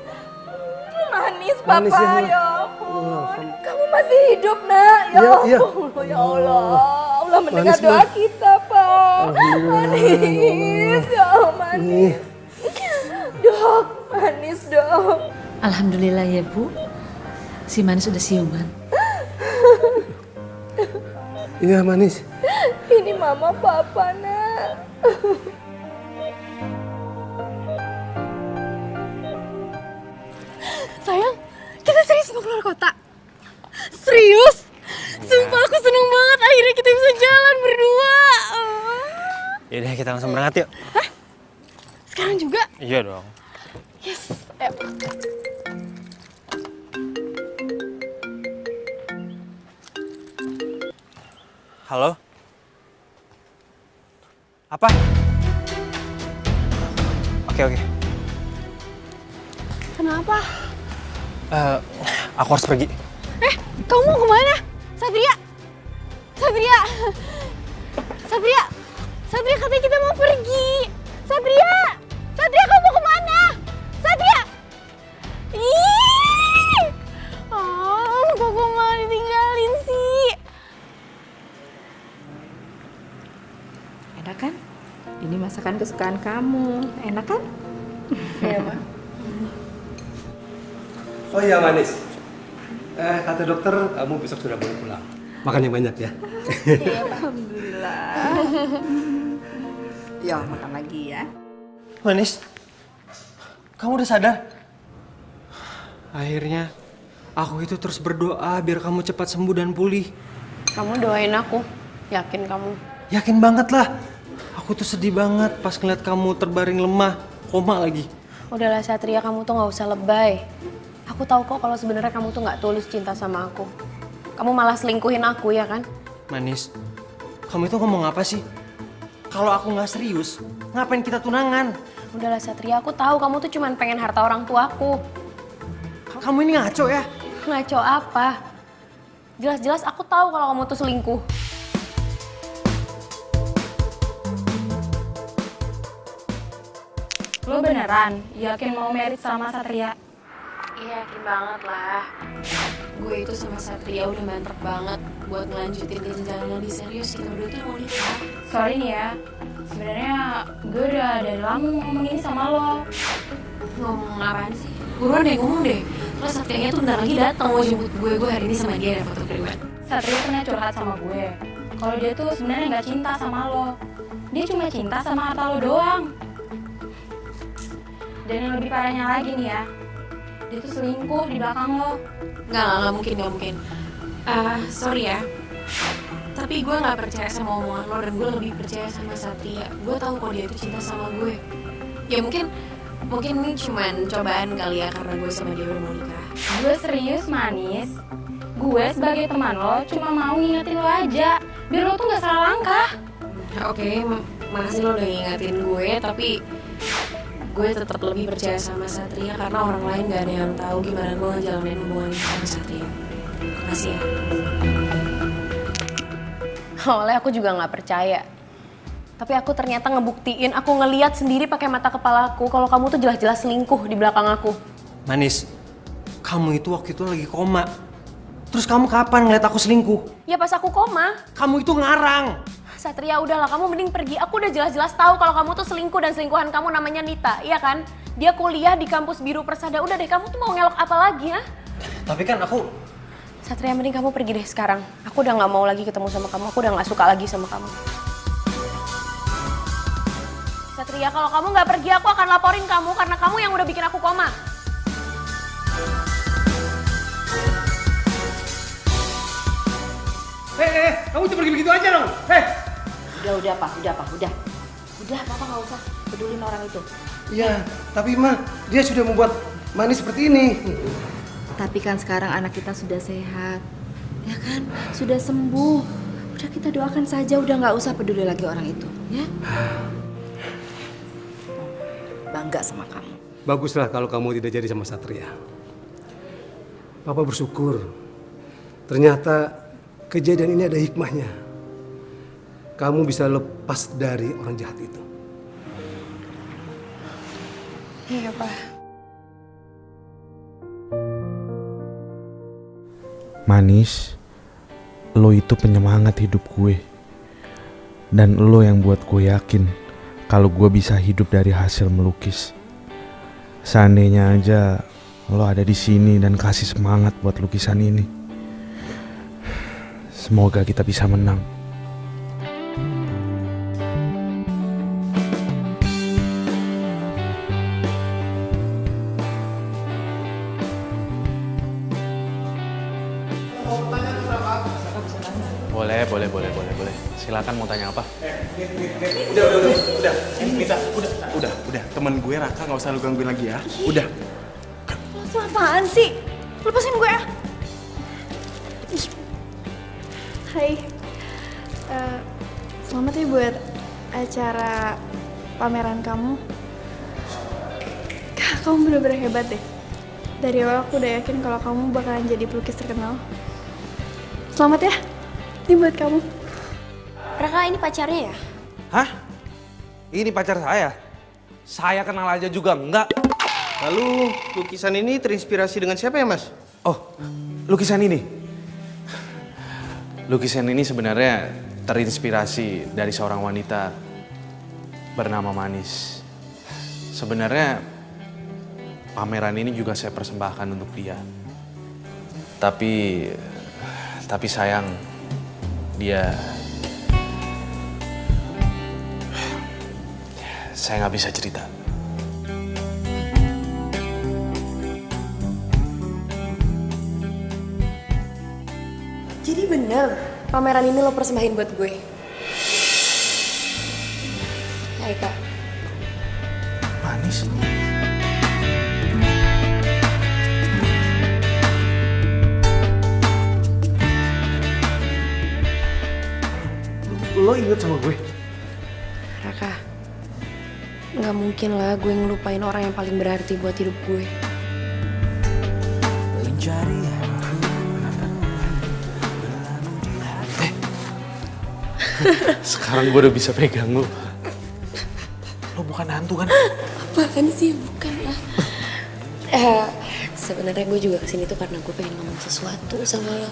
[SPEAKER 9] Manis, Papa.
[SPEAKER 17] Manis, ya,
[SPEAKER 9] Ya ampun. Kamu masih hidup, Nak. Ya
[SPEAKER 17] Iya.
[SPEAKER 9] ampun. Ya Allah. Allah mendengar
[SPEAKER 17] Manis,
[SPEAKER 9] doa
[SPEAKER 17] Ma.
[SPEAKER 9] kita, Pak.
[SPEAKER 17] Alhamdulillah.
[SPEAKER 9] Manis. Ya Allah, Manis. Dok, Manis, Dok.
[SPEAKER 10] Alhamdulillah ya Bu, si Manis udah siuman.
[SPEAKER 17] Iya, Manis.
[SPEAKER 9] Ini Mama Papa, Nak.
[SPEAKER 1] Sayang, kita serius mau keluar kota? Serius? Sumpah aku seneng banget akhirnya kita bisa jalan berdua.
[SPEAKER 4] Yaudah kita langsung berangkat yuk.
[SPEAKER 1] Sekarang juga?
[SPEAKER 4] Iya dong.
[SPEAKER 1] Yes, ayo.
[SPEAKER 4] Halo? Apa? Oke.
[SPEAKER 1] Kenapa?
[SPEAKER 4] Aku harus pergi.
[SPEAKER 1] Kamu mau kemana? Satria! Satria katanya kita mau pergi. Satria, kamu mau kemana? Satria! Ih! Kok gue malah ditinggalin sih?
[SPEAKER 18] Enak kan? Ini masakan kesukaan kamu. Enak kan? Iya, Ma.
[SPEAKER 17] Oh iya, Manis. Kata dokter, kamu besok sudah boleh pulang. Makan yang banyak ya.
[SPEAKER 18] Iya, Alhamdulillah. Ya, makan lagi ya.
[SPEAKER 4] Manis, kamu udah sadar? Akhirnya, aku itu terus berdoa biar kamu cepat sembuh dan pulih.
[SPEAKER 6] Kamu doain aku, yakin kamu.
[SPEAKER 4] Yakin banget lah. Aku tuh sedih banget pas ngeliat kamu terbaring lemah, koma lagi.
[SPEAKER 6] Udahlah Satria, kamu tuh nggak usah lebay. Aku tahu kok kalau sebenarnya kamu tuh nggak tulus cinta sama aku. Kamu malah selingkuhin aku ya kan?
[SPEAKER 4] Manis, kamu itu ngomong apa sih? Kalau aku nggak serius, ngapain kita tunangan?
[SPEAKER 6] Udahlah Satria, aku tahu kamu tuh cuman pengen harta orang tuaku.
[SPEAKER 4] Kamu ini ngaco ya?
[SPEAKER 6] Ngaco apa? Jelas-jelas aku tahu kalau kamu tuh selingkuh.
[SPEAKER 1] Lo beneran yakin mau merit sama Satria?
[SPEAKER 6] Iya, yakin banget lah. gue itu sama Satria udah mantep banget buat ngelanjutin jenjang yang lebih serius. Kita berdua tuh mau nikah.
[SPEAKER 19] Sorry nih ya, sebenarnya gue udah dari lama ngomong ini sama lo.
[SPEAKER 6] Ngomong apaan sih? Buruan deh ngomong deh. Terus Satrianya tuh bentar lagi datang mau jemput gue hari ini sama dia ada foto priwet.
[SPEAKER 19] Satria pernah curhat sama gue, kalau dia tuh sebenarnya nggak cinta sama lo. Dia cuma cinta sama harta lo doang. Dan yang lebih parahnya lagi nih ya, dia tuh selingkuh di belakang lo.
[SPEAKER 6] Nggak mungkin. Sorry ya. Tapi gue nggak percaya sama omongan lo dan gue lebih percaya sama Satria. Gue tahu kok dia itu cinta sama gue. Ya mungkin ini cuman cobaan kali ya karena gue sama dia udah mau nikah.
[SPEAKER 19] Gue serius Manis. Gue sebagai teman lo cuma mau ngingetin lo aja, biar lo tuh nggak salah langkah.
[SPEAKER 6] Oke, makasih lo udah ngingetin gue, tapi gue tetap lebih percaya sama Satria karena orang lain gak ada yang tahu gimana gue ngejalanin hubungan sama Satria. Makasih ya.
[SPEAKER 20] Awalnya aku juga nggak percaya, tapi aku ternyata ngebuktiin, aku ngeliat sendiri pakai mata kepalaku kalau kamu tuh jelas-jelas selingkuh di belakang aku.
[SPEAKER 4] Manis, kamu itu waktu itu lagi koma. Terus kamu kapan ngeliat aku selingkuh?
[SPEAKER 20] Ya pas aku koma.
[SPEAKER 4] Kamu itu ngarang.
[SPEAKER 20] Satria udahlah, kamu mending pergi. Aku udah jelas-jelas tahu kalau kamu tuh selingkuh dan selingkuhan kamu namanya Nita, iya kan? Dia kuliah di kampus Biru Persada. Udah deh, kamu tuh mau ngelok apa lagi ya?
[SPEAKER 4] Tapi kan aku...
[SPEAKER 20] Satria, mending kamu pergi deh sekarang. Aku udah nggak mau lagi ketemu sama kamu. Aku udah nggak suka lagi sama kamu. Satria, kalau kamu nggak pergi, aku akan laporin kamu karena kamu yang udah bikin aku koma.
[SPEAKER 17] Kamu cuma pergi begitu aja dong.
[SPEAKER 16] Udah Pak, udah Papa nggak usah pedulin orang itu.
[SPEAKER 17] Iya, tapi Ma, dia sudah membuat Manis seperti ini.
[SPEAKER 18] Tapi kan sekarang anak kita sudah sehat, ya kan? Sudah sembuh. Udah kita doakan saja, udah nggak usah peduli lagi orang itu, ya? Bangga sama kamu.
[SPEAKER 17] Baguslah kalau kamu tidak jadi sama Satria. Papa bersyukur. Ternyata kejadian ini ada hikmahnya. Kamu bisa lepas dari orang jahat itu.
[SPEAKER 6] Iya, Pak.
[SPEAKER 2] Manis, lo itu penyemangat hidup gue. Dan lo yang buat gue yakin kalau gue bisa hidup dari hasil melukis. Seandainya aja lo ada di sini dan kasih semangat buat lukisan ini. Semoga kita bisa menang.
[SPEAKER 7] Boleh. Silakan mau tanya apa?
[SPEAKER 12] Udah. Nita, udah. Temen gue Raka nggak usah lu gangguin lagi ya. Udah.
[SPEAKER 1] Lo tuh apaan sih? Lepasin gue ya. Hai. Selamat ya buat acara pameran kamu. Kamu bener-bener hebat deh. Dari awal aku udah yakin kalau kamu bakalan jadi pelukis terkenal. Selamat ya. Ini buat kamu.
[SPEAKER 20] Raka, ini pacarnya ya?
[SPEAKER 2] Hah? Ini pacar saya? Saya kenal aja juga enggak.
[SPEAKER 5] Lalu lukisan ini terinspirasi dengan siapa ya, Mas?
[SPEAKER 2] Oh, lukisan ini? Lukisan ini sebenarnya terinspirasi dari seorang wanita bernama Manis. Sebenarnya pameran ini juga saya persembahkan untuk dia. Tapi sayang, saya nggak bisa cerita.
[SPEAKER 6] Jadi bener, pameran ini lo persembahin buat gue. Hai Kak.
[SPEAKER 2] Manis. Lo inget sama gue?
[SPEAKER 6] Raka, nggak mungkin lah gue ngelupain orang yang paling berarti buat hidup gue.
[SPEAKER 2] Sekarang gue udah bisa pegang lo. Lo bukan hantu kan?
[SPEAKER 6] Apaan sih? Bukan lah.
[SPEAKER 20] sebenarnya gue juga kesini tuh karena gue pengen ngomong sesuatu sama lo.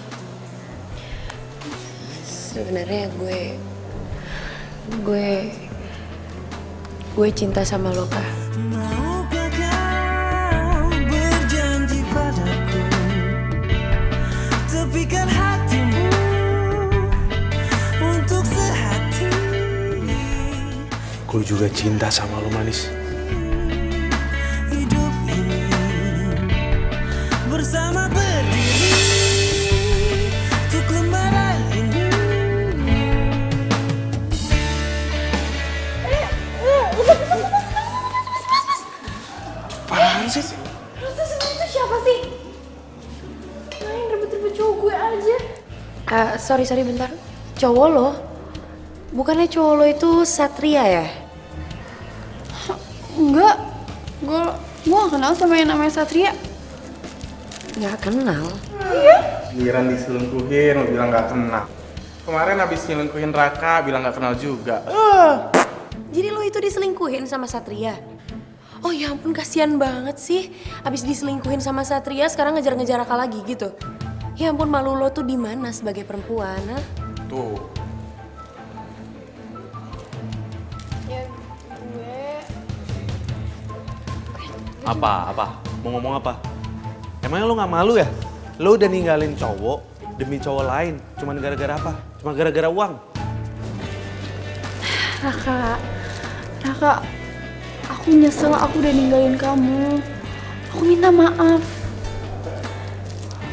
[SPEAKER 20] Sebenarnya gue cinta sama lo, Kak.
[SPEAKER 14] Maukah kau berjanji padaku, tepikan hatimu untuk sehati.
[SPEAKER 2] Gue juga cinta sama lo, Manis.
[SPEAKER 14] Hidup ini bersama berdiri untuk lembaran ini.
[SPEAKER 2] Apaan sih?
[SPEAKER 6] Terus itu siapa sih? Main rebut-rebut cowok gue aja.
[SPEAKER 20] Sorry bentar. Cowok lo? Bukannya cowok lo itu Satria ya?
[SPEAKER 6] Enggak. Gue gak kenal sama yang namanya Satria.
[SPEAKER 20] Nggak kenal?
[SPEAKER 6] Iya.
[SPEAKER 12] Giliran diselingkuhin, lo bilang gak kenal. Kemarin abis nyelingkuhin Raka, bilang gak kenal juga.
[SPEAKER 20] Jadi lo itu diselingkuhin sama Satria? Oh ya ampun, kasihan banget sih. Abis diselingkuhin sama Satria, sekarang ngejar-ngejar Raka lagi gitu. Ya ampun, malu lo tuh di mana sebagai perempuan, ha?
[SPEAKER 12] Tuh.
[SPEAKER 6] Ya gue...
[SPEAKER 2] Apa? Mau ngomong apa? Emangnya lo gak malu ya? Lo udah ninggalin cowok demi cowok lain. Cuman gara-gara apa? Cuma gara-gara uang.
[SPEAKER 6] Raka, aku nyesel aku udah ninggalin kamu. Aku minta maaf.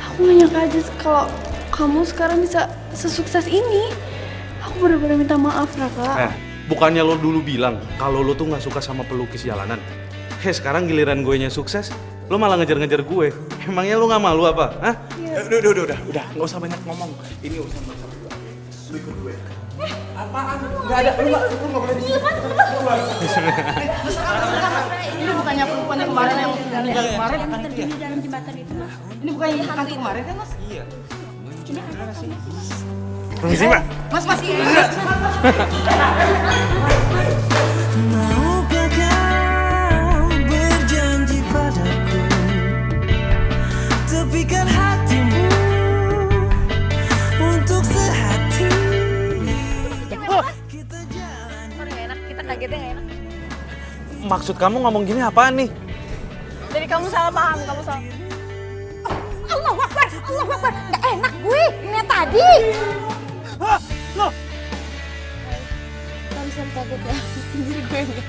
[SPEAKER 6] Aku gak nyangka aja kalau kamu sekarang bisa sesukses ini. Aku bener-bener minta maaf, Raka.
[SPEAKER 2] Bukannya lo dulu bilang kalau lo tuh gak suka sama pelukis jalanan. Sekarang giliran gue nya sukses, lo malah ngejar-ngejar gue. Emangnya lo gak malu apa? Hah?
[SPEAKER 12] Udah, nggak usah banyak ngomong. Ini urusan masalah gue. Lu ikut gue. Apaan? Nggak ada, lu nggak boleh di sini.
[SPEAKER 8] Ini bukannya perempuan yang kemarin yang kemarin di dalam jembatan itu, Mas. Ini bukannya hantu kemarin kan, Mas?
[SPEAKER 12] Iya.
[SPEAKER 8] Ini apa sih?
[SPEAKER 2] Permisi, Mbak.
[SPEAKER 8] Mas.
[SPEAKER 14] Maukah kau berjanji padaku, tepikan hatimu untuk sehati. Kita jalan.
[SPEAKER 20] Gak enak, kita kagetnya gak enak.
[SPEAKER 2] Maksud kamu ngomong gini apaan nih?
[SPEAKER 6] Jadi kamu salah paham, kamu salah.
[SPEAKER 16] Allahu Akbar. Gak enak gue, ini tadi.
[SPEAKER 20] Kamu kaget ya, jadi gue enggak.